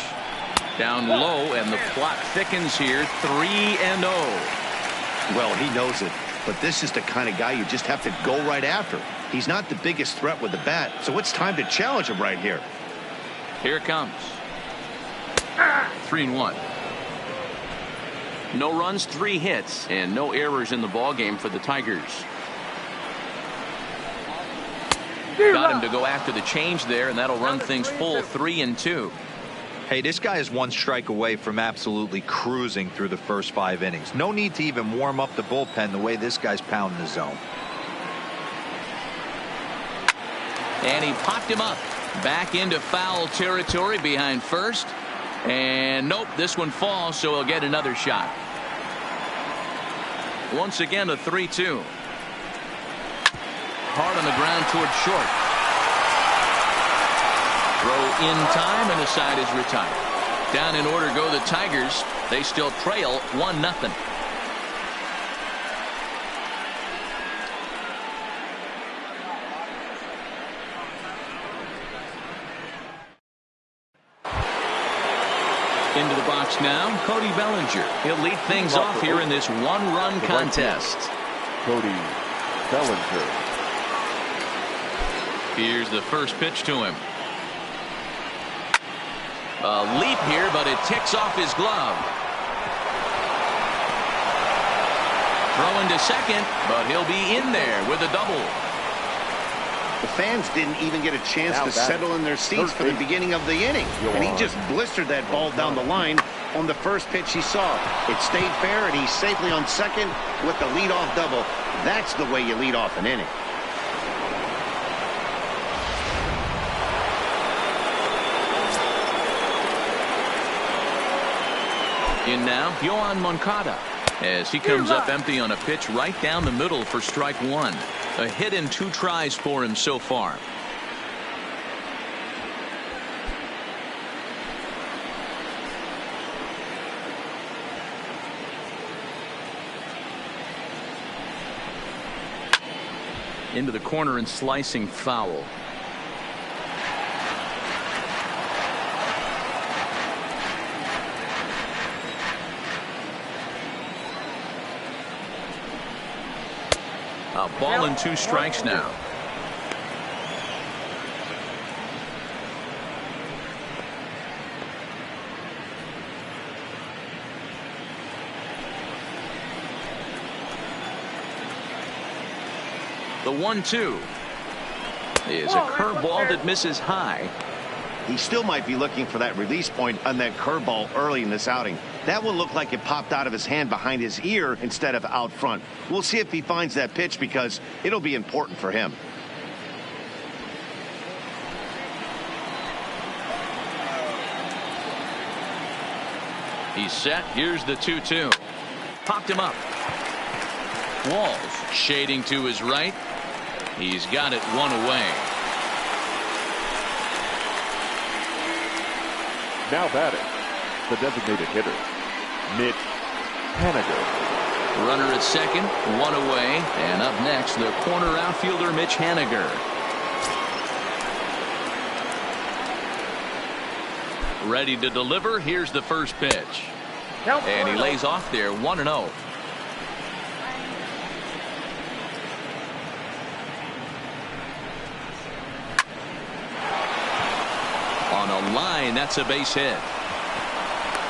down low, and the plot thickens here. 3-0. Well, he knows it, but this is the kind of guy you just have to go right after. He's not the biggest threat with the bat, so it's time to challenge him right here. Here it comes. 3-1. No runs, 3 hits, and no errors in the ballgame for the Tigers. Got him to go after the change there, and that'll run things full 3-2. Hey, this guy is 1 strike away from absolutely cruising through the first 5 innings. No need to even warm up the bullpen the way this guy's pounding the zone. And he popped him up. Back into foul territory behind first. And nope, this one falls, so he'll get another shot. Once again, a 3-2. Hard on the ground towards short. Throw in time, and the side is retired. Down in order go the Tigers. They still trail 1-0. Into the box now, Cody Bellinger. He'll lead things off here in this 1-run contest. Cody Bellinger. Here's the first pitch to him. A leap here, but it ticks off his glove. Throw into second, but he'll be in there with a double. The fans didn't even get a chance to settle in their seats for the beginning of the inning. And he just blistered that ball down the line on the first pitch he saw. It stayed fair, and he's safely on second with the leadoff double. That's the way you lead off an inning. In now, Yohan Moncada, as he comes up empty on a pitch right down the middle for strike 1. A hit in 2 tries for him so far. Into the corner and slicing foul. A ball and 2 strikes now. The 1-2 is a curveball that misses high. He still might be looking for that release point on that curveball early in this outing. That one looked like it popped out of his hand behind his ear instead of out front. We'll see if he finds that pitch, because it'll be important for him. He's set. Here's the 2-2. Popped him up. Walls shading to his right. He's got it 1 away. Now batting, the designated hitter, Mitch Haniger. Runner at second, 1 away, and up next, the corner outfielder Mitch Haniger. Ready to deliver. Here's the first pitch, and he lays off there 1-0. On a line, that's a base hit.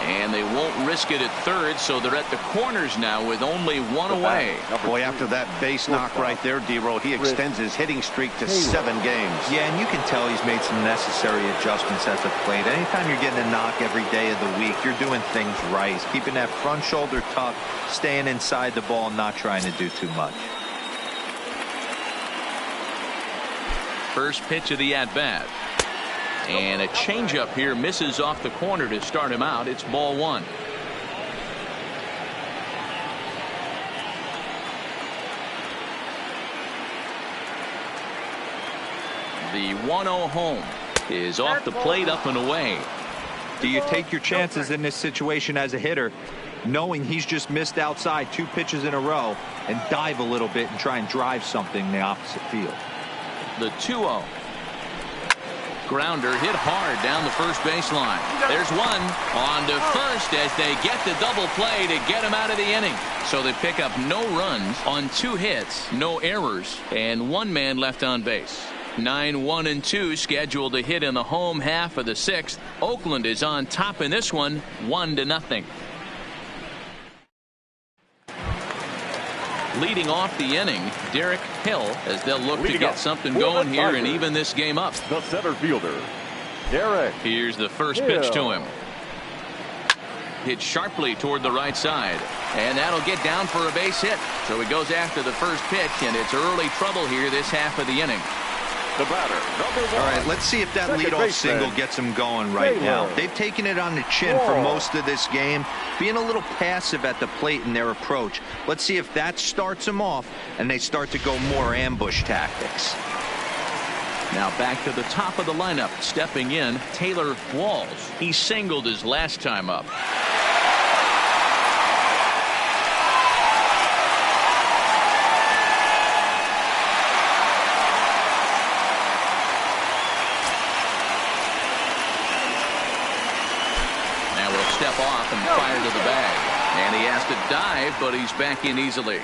And they won't risk it at third, so they're at the corners now with only 1 away. Boy, after that base knock right there, D-Row, he extends his hitting streak to 7 games. Yeah, and you can tell he's made some necessary adjustments at the plate. Anytime you're getting a knock every day of the week, you're doing things right. He's keeping that front shoulder tucked, staying inside the ball, not trying to do too much. First pitch of the at-bat. And a changeup here misses off the corner to start him out. It's ball 1. The 1-0 home is off the plate, up and away. Do you take your chances in this situation as a hitter, knowing he's just missed outside 2 pitches in a row, and dive a little bit and try and drive something in the opposite field? The 2-0. Grounder hit hard down the first baseline. There's one on to first as they get the double play to get him out of the inning. So they pick up no runs on 2 hits, no errors, and 1 man left on base. 9-1-2 scheduled to hit in the home half of the 6th. Oakland is on top in this one, 1-0. Leading off the inning, Derek Hill, as they'll look to get something going here and even this game up. The center fielder, Derek. Here's the first pitch to him. Hit sharply toward the right side, and that'll get down for a base hit. So he goes after the first pitch, and it's early trouble here this half of the inning. The batter, number 1. All right, let's see if that Second leadoff baseman, single gets him going right now. They've taken it on the chin for most of this game, being a little passive at the plate in their approach. Let's see if that starts them off and they start to go more ambush tactics. Now back to the top of the lineup. Stepping in, Taylor Walls. He singled his last time up. Step off and fire to the bag, and he has to dive, but he's back in easily.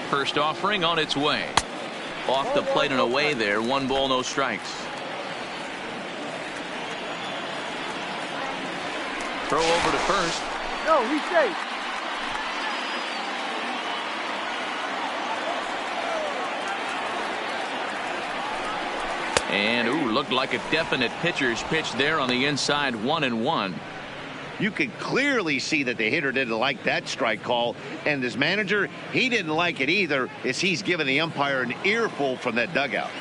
First offering on its way. Off the plate and away there. 1 ball, no strikes. Throw over to first. No, he's safe. And, looked like a definite pitcher's pitch there on the inside, 1-1. You could clearly see that the hitter didn't like that strike call, and his manager, he didn't like it either, as he's giving the umpire an earful from that dugout.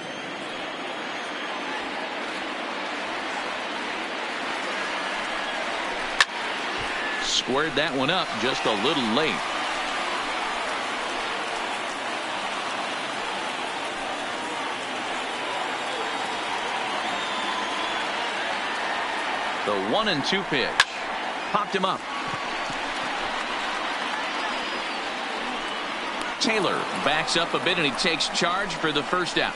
Squared that one up just a little late. The 1-2 pitch. Popped him up. Taylor backs up a bit and he takes charge for the first out.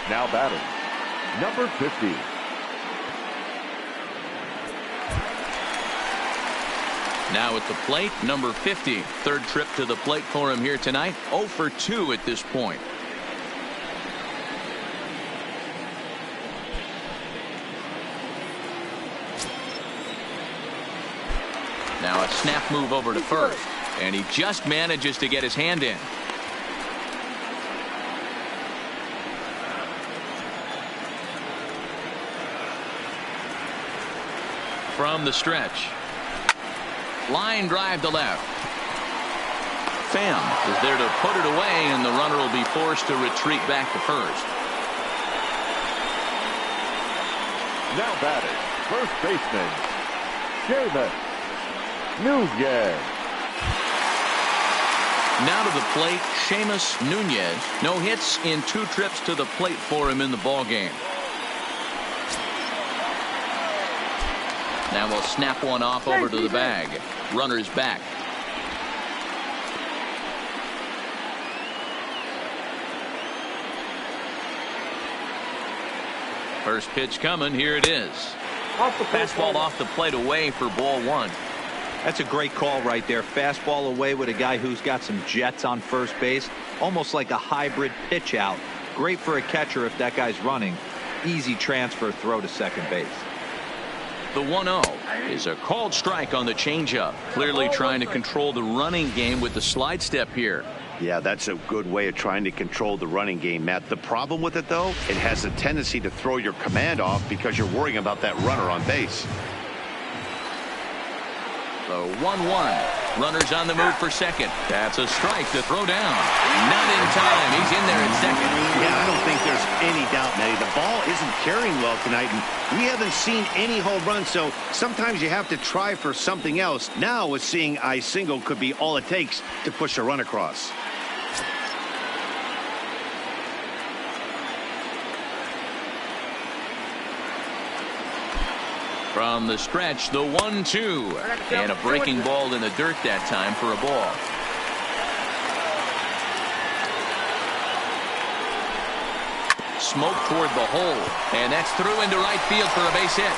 Now batting, number 50. Now at the plate, number 50. Third trip to the plate for him here tonight. 0 for 2 at this point. Now a snap move over to first, and he just manages to get his hand in. From the stretch. Line drive to left. Pham is there to put it away, and the runner will be forced to retreat back to first. Now batting, first baseman, Seamus Nunez. Now to the plate, Seamus Nunez. No hits in 2 trips to the plate for him in the ballgame. Now we'll snap one off over to the bag. Runner's back. First pitch coming. Here it is. Fastball off the plate away for ball 1. That's a great call right there. Fastball away with a guy who's got some jets on first base. Almost like a hybrid pitch out. Great for a catcher if that guy's running. Easy transfer throw to second base. The 1-0 is a called strike on the changeup. Clearly trying to control the running game with the slide step here. Yeah, that's a good way of trying to control the running game, Matt. The problem with it, though, it has a tendency to throw your command off because you're worrying about that runner on base. The 1-1. Runners on the move for second. That's a strike to throw down. Not in time. He's in there at second. Yeah, I don't think there's any doubt, Matty. The ball isn't carrying well tonight, and we haven't seen any home runs, so sometimes you have to try for something else. Now, with seeing I single could be all it takes to push a run across. From the stretch, the 1-2. And a breaking ball in the dirt that time for a ball. Smoke toward the hole. And that's through into right field for a base hit.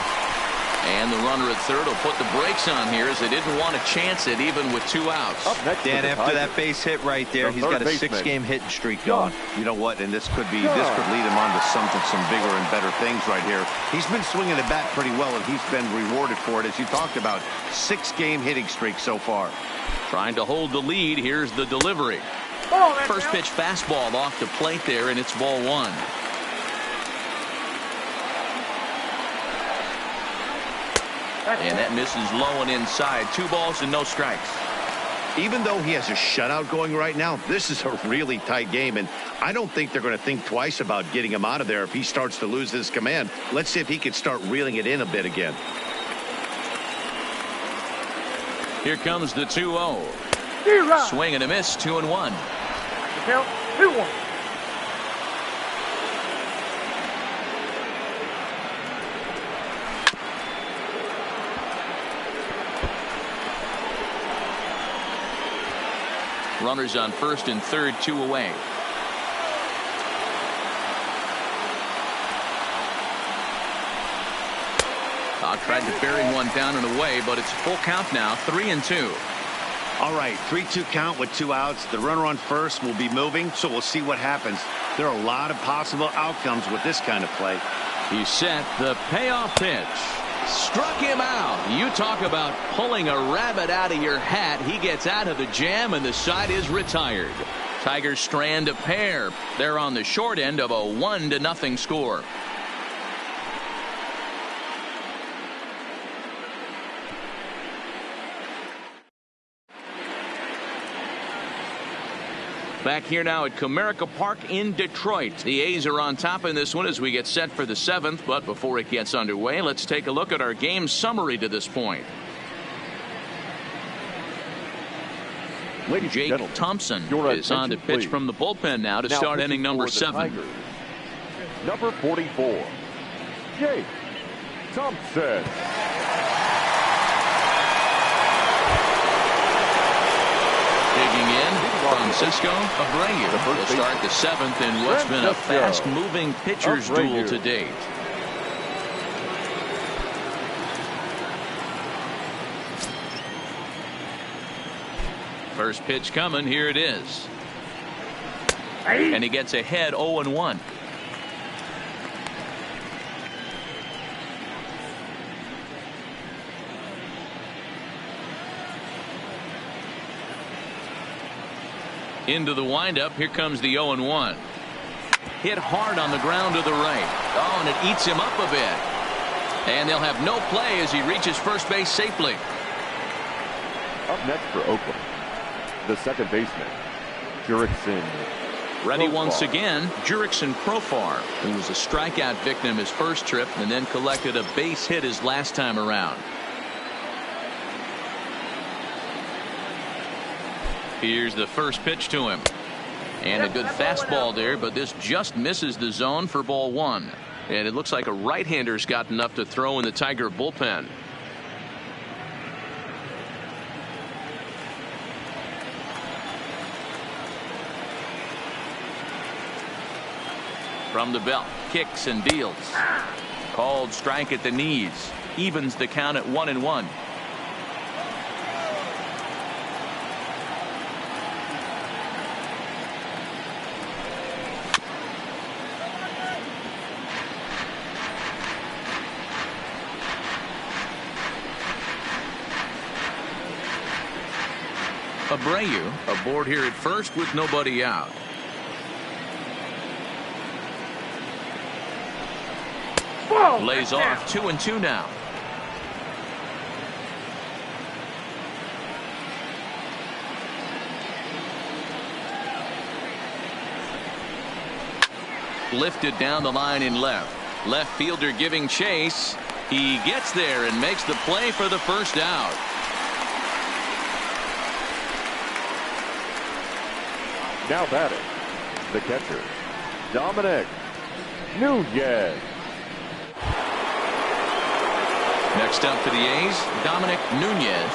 And the runner at third will put the brakes on here as they didn't want to chance it even with 2 outs. Up next Dan, for the after that Tigers, base hit right there, the he's got a third baseman, 6-game hitting streak going. You know what? And this could lead him on to some bigger and better things right here. He's been swinging the bat pretty well, and he's been rewarded for it, as you talked about. 6-game hitting streak so far. Trying to hold the lead. Here's the delivery. First pitch fastball off the plate there, and it's ball 1. And that misses low and inside. 2 balls and no strikes. Even though he has a shutout going right now, this is a really tight game, and I don't think they're going to think twice about getting him out of there if he starts to lose his command. Let's see if he can start reeling it in a bit again. Here comes the 2-0. Swing and a miss, 2-1. Count 2-1. Runners on first and third, 2 away. Tried to bury one down and away, but it's full count now, 3-2. All right, 3-2 count with 2 outs. The runner on first will be moving, so we'll see what happens. There are a lot of possible outcomes with this kind of play. He set the payoff pitch. Struck him out. You talk about pulling a rabbit out of your hat. He gets out of the jam, and the side is retired. Tigers strand a pair. They're on the short end of a 1-0 score. Back here now at Comerica Park in Detroit. The A's are on top in this one as we get set for the 7th. But before it gets underway, let's take a look at our game summary to this point. Jake Thompson is on to pitch from the bullpen now to start inning number 7. Number 44, Jake Thompson. Digging in, Francisco Abreu will start the 7th in what's been a fast-moving pitcher's duel to date. First pitch coming. Here it is. And he gets ahead 0-1. Into the windup. Here comes the 0-1. Hit hard on the ground to the right. Oh, and it eats him up a bit. And they'll have no play as he reaches first base safely. Up next for Oakland, the second baseman, Jurickson. Ready once again, Jurickson Profar, who was a strikeout victim his first trip and then collected a base hit his last time around. Here's the first pitch to him. And a good fastball there, but this just misses the zone for ball 1. And it looks like a right-hander's got enough to throw in the Tiger bullpen. From the belt, kicks and deals. Called strike at the knees. Evens the count at 1-1. Abreu aboard here at first with nobody out. Lays off 2-2 now. Lifted down the line in left. Left fielder giving chase. He gets there and makes the play for the first out. Now batting, the catcher, Dominic Nunez. Next up for the A's, Dominic Nunez.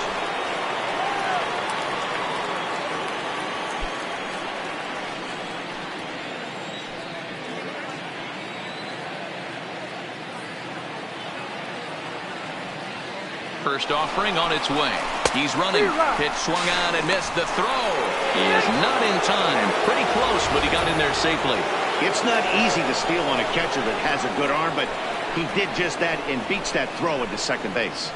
first offering on its way. He's running. Pitch swung out and missed the throw. He is not in time. Pretty close, but he got in there safely. It's not easy to steal on a catcher that has a good arm, but he did just that and beats that throw into second base.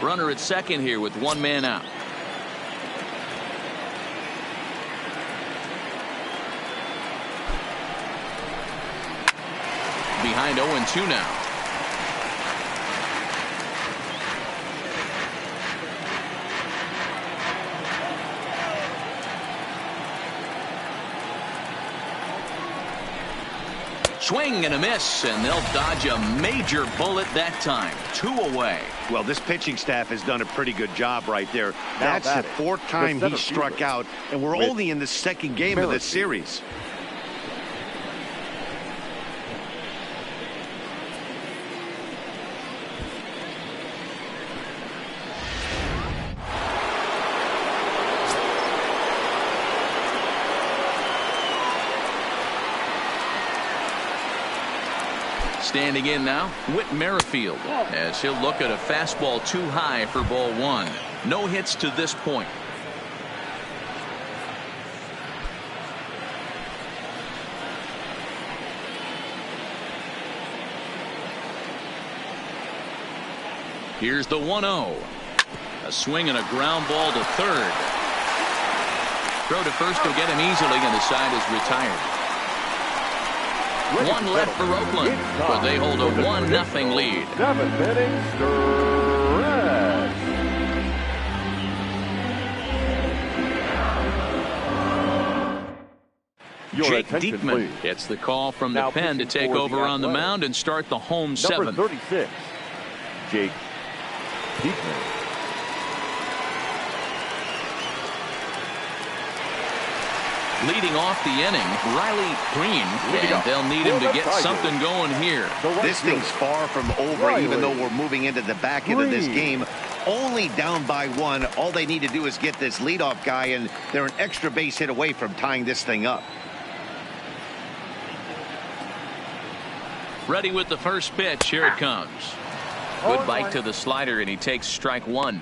Runner at second here with one man out. Behind 0-2 now. Swing and a miss, and they'll dodge a major bullet that time. 2 away. Well, this pitching staff has done a pretty good job right there. That's the fourth time he struck out, and we're only in the second game of this series. Standing in now, Whit Merrifield, as he'll look at a fastball too high for ball 1. No hits to this point. Here's the 1-0. A swing and a ground ball to third. Throw to first will get him easily, and the side is retired. One left for Oakland, but they hold a 1-0 lead. 7th inning stretch. Jake Diekman gets the call from the pen to take over on the mound and start the home Number 7th. 36, Jake Diekman. Leading off the inning, Riley Green, and they'll need him to get something going here. This thing's far from over, even though we're moving into the back end of this game. Only down by 1. All they need to do is get this leadoff guy, and they're an extra base hit away from tying this thing up. Ready with the first pitch. Here it comes. Good bite to the slider, and he takes strike 1.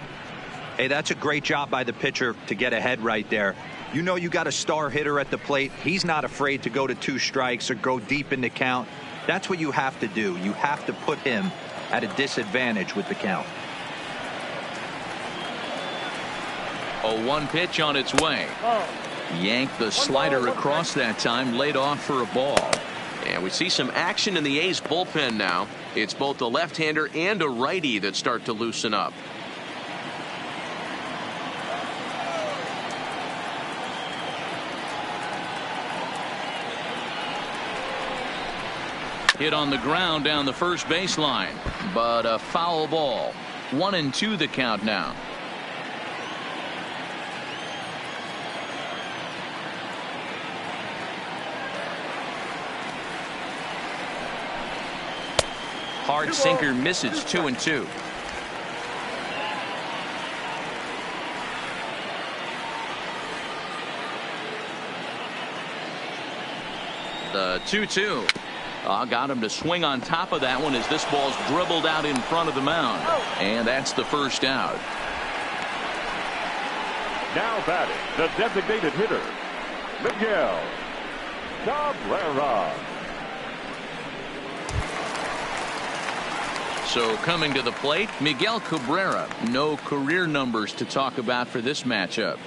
Hey, that's a great job by the pitcher to get ahead right there. You know you got a star hitter at the plate. He's not afraid to go to 2 strikes or go deep in the count. That's what you have to do. You have to put him at a disadvantage with the count. 0-1 pitch on its way. Yanked the slider across that time, laid off for a ball. And we see some action in the A's bullpen now. It's both a left-hander and a righty that start to loosen up. Hit on the ground down the first baseline, but a foul ball. 1-2 the count now. Hard sinker misses. 2-2. The 2-2. Got him to swing on top of that one as this ball's dribbled out in front of the mound. And that's the first out. Now batting, the designated hitter, Miguel Cabrera. So coming to the plate, Miguel Cabrera. No career numbers to talk about for this matchup.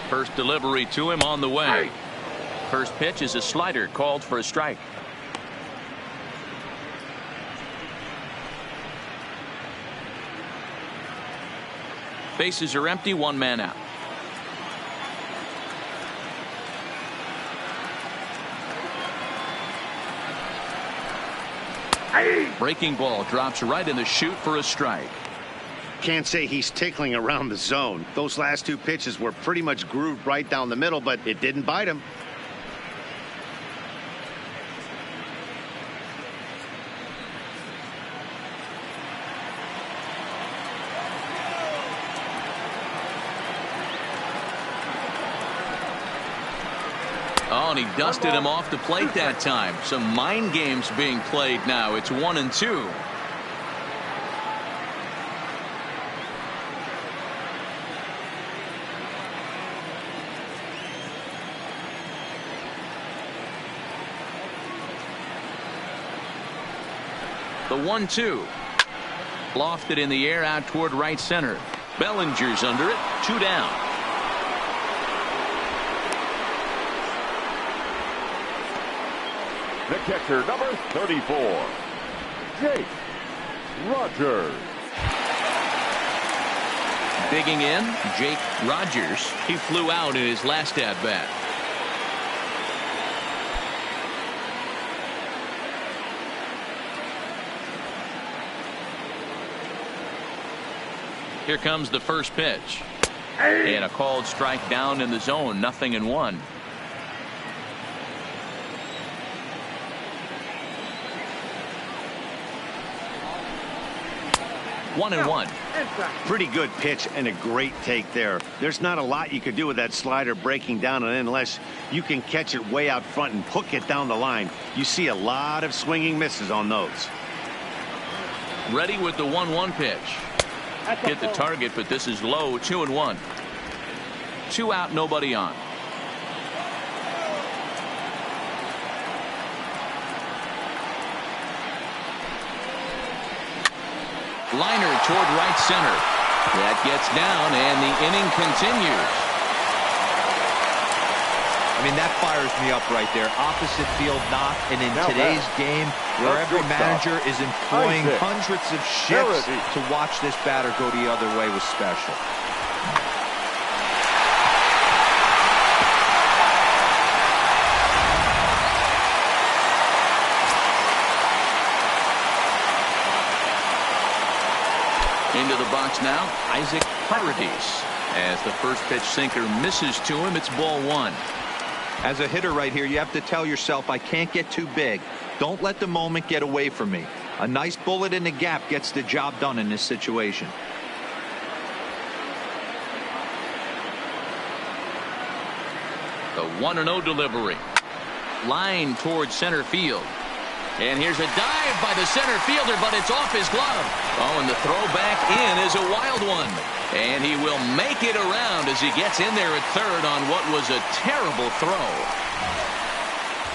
First delivery to him on the way. First pitch is a slider called for a strike. Bases are empty, 1 man out. Breaking ball drops right in the chute for a strike. Can't say he's tickling around the zone. Those last 2 pitches were pretty much grooved right down the middle, but it didn't bite him. Oh, and he dusted him off the plate that time. Some mind games being played now. It's 1-2. The 1-2. Lofted in the air out toward right center. Bellinger's under it. 2 down. The catcher, number 34, Jake Rogers. Digging in, Jake Rogers. He flew out in his last at-bat. Here comes the first pitch. And a called strike down in the zone. 0-1. 1-1. Pretty good pitch and a great take there. There's not a lot you could do with that slider breaking down, and unless you can catch it way out front and hook it down the line, you see a lot of swinging misses on those. Ready with the 1-1 pitch. Hit the target, but this is low. 2-1. 2 out, nobody on. Liner toward right center. That gets down, and the inning continues. I mean, that fires me up right there. Opposite field knock, and in today's game, where every manager is employing hundreds of shifts to watch this batter go the other way was special. Into the box now, Isaac Paradis. As the first pitch sinker misses to him, it's ball 1. As a hitter right here, you have to tell yourself, I can't get too big. Don't let the moment get away from me. A nice bullet in the gap gets the job done in this situation. The 1-0 delivery. Line towards center field. And here's a dive by the center fielder, but it's off his glove. Oh, and the throw back in is a wild one. And he will make it around as he gets in there at third on what was a terrible throw.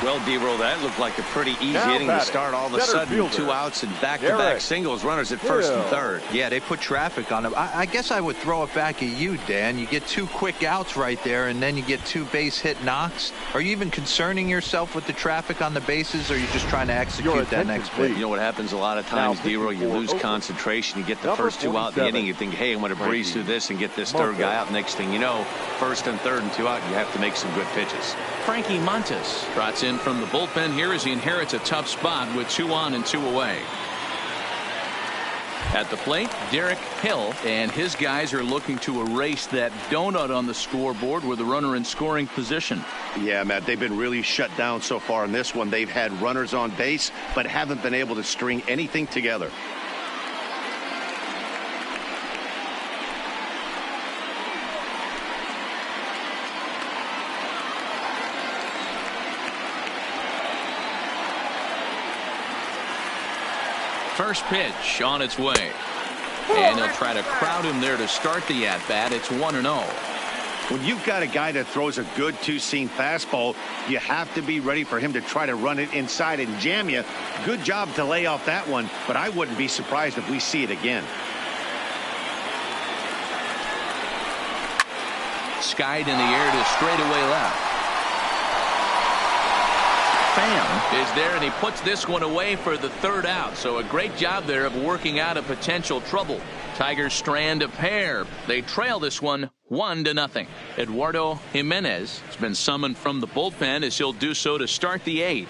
Well, D-Roll, that looked like a pretty easy inning to start. All of a sudden, 2 outs and back-to-back singles, runners at first and third. Yeah, they put traffic on him. I guess I would throw it back at you, Dan. You get 2 quick outs right there, and then you get 2 base hit knocks. Are you even concerning yourself with the traffic on the bases, or are you just trying to execute that next pitch? You know what happens a lot of times, D-Roll, you lose concentration. You get the first 2 out in the inning. You think, hey, I'm going to breeze through this and get this third guy out. Next thing you know, first and third and 2 out, you have to make some good pitches. Frankie Montes trots in from the bullpen here as he inherits a tough spot with 2 on and 2 away. At the plate, Derek Hill and his guys are looking to erase that donut on the scoreboard with a runner in scoring position. Yeah, Matt, they've been really shut down so far in this one. They've had runners on base, but haven't been able to string anything together. First pitch on its way. And they'll try to crowd him there to start the at-bat. It's 1-0. When you've got a guy that throws a good 2-seam fastball, you have to be ready for him to try to run it inside and jam you. Good job to lay off that one, but I wouldn't be surprised if we see it again. Skied in the air to straightaway left. Pham is there, and he puts this one away for the 3rd out. So a great job there of working out a potential trouble. Tigers strand a pair. They trail this one 1-0. Eduardo Jimenez has been summoned from the bullpen as he'll do so to start the 8th.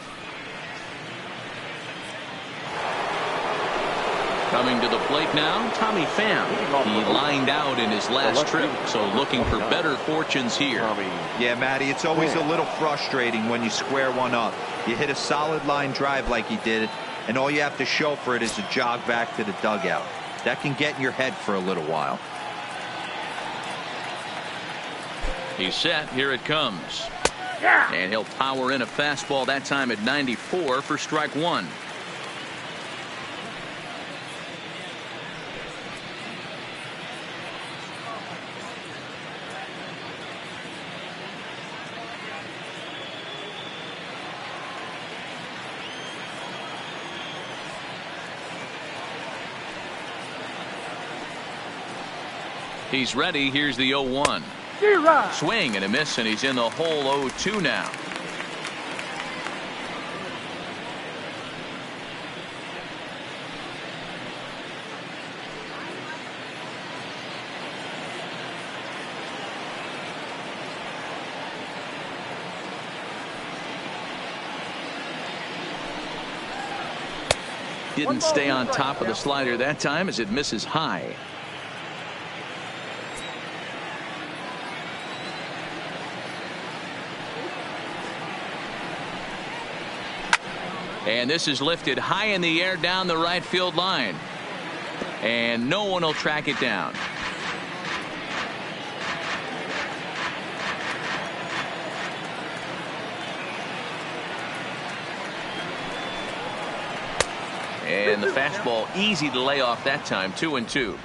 Coming to the plate now, Tommy Pham. He lined out in his last trip, so looking for better fortunes here. Yeah, Matty, it's always a little frustrating when you square one up. You hit a solid line drive like he did, and all you have to show for it is to jog back to the dugout. That can get in your head for a little while. He's set. Here it comes. And he'll power in a fastball that time at 94 for strike one. He's ready. Here's the 0-1. Swing and a miss, and he's in the hole 0-2 now. Didn't stay on top of the slider that time as it misses high. And this is lifted high in the air down the right field line. And no one will track it down. And the fastball easy to lay off that time. 2-2.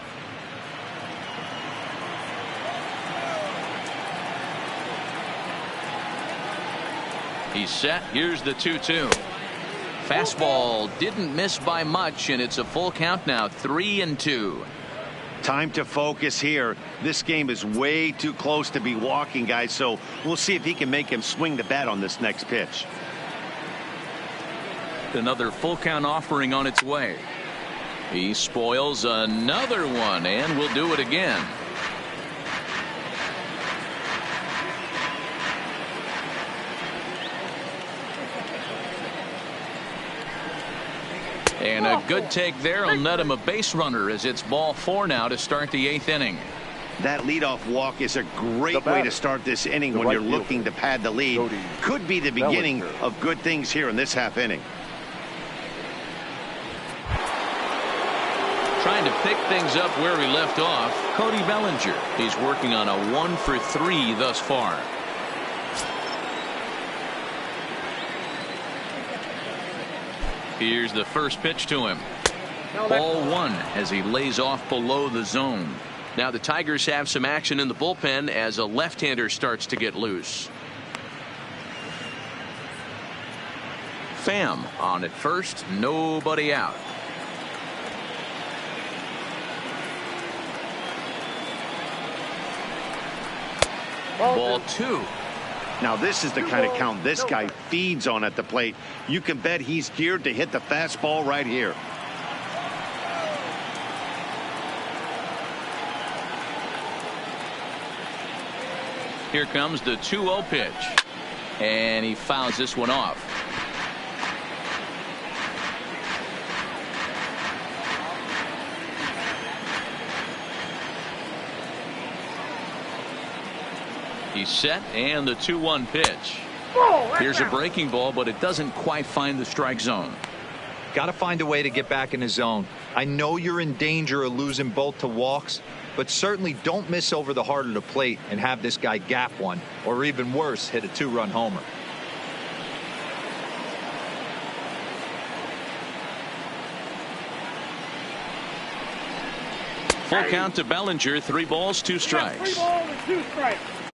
He's set. Here's the 2-2. Fastball didn't miss by much, and it's a full count now. 3-2. Time to focus here. This game is way too close to be walking, guys, so we'll see if he can make him swing the bat on this next pitch. Another full count offering on its way. He spoils another one, and will do it again. And a good take there will net him a base runner as it's ball 4 now to start the 8th inning. That leadoff walk is a great way to start this inning when you're looking to pad the lead. Could be the beginning of good things here in this half inning. Trying to pick things up where he left off, Cody Bellinger. He's working on a 1 for 3 thus far. Here's the first pitch to him. Ball 1 as he lays off below the zone. Now the Tigers have some action in the bullpen as a left-hander starts to get loose. Pham on at first, nobody out. Ball 2. Now this is the kind of count this guy feeds on at the plate. You can bet he's geared to hit the fastball right here. Here comes the 2-0 pitch. And he fouls this one off. He's set, and the 2-1 pitch. Here's a breaking ball, but it doesn't quite find the strike zone. Got to find a way to get back in the zone. I know you're in danger of losing both to walks, but certainly don't miss over the heart of the plate and have this guy gap one, or even worse, hit a 2-run homer. Full count to Bellinger. 3 balls, 2 strikes. 3 balls and 2 strikes.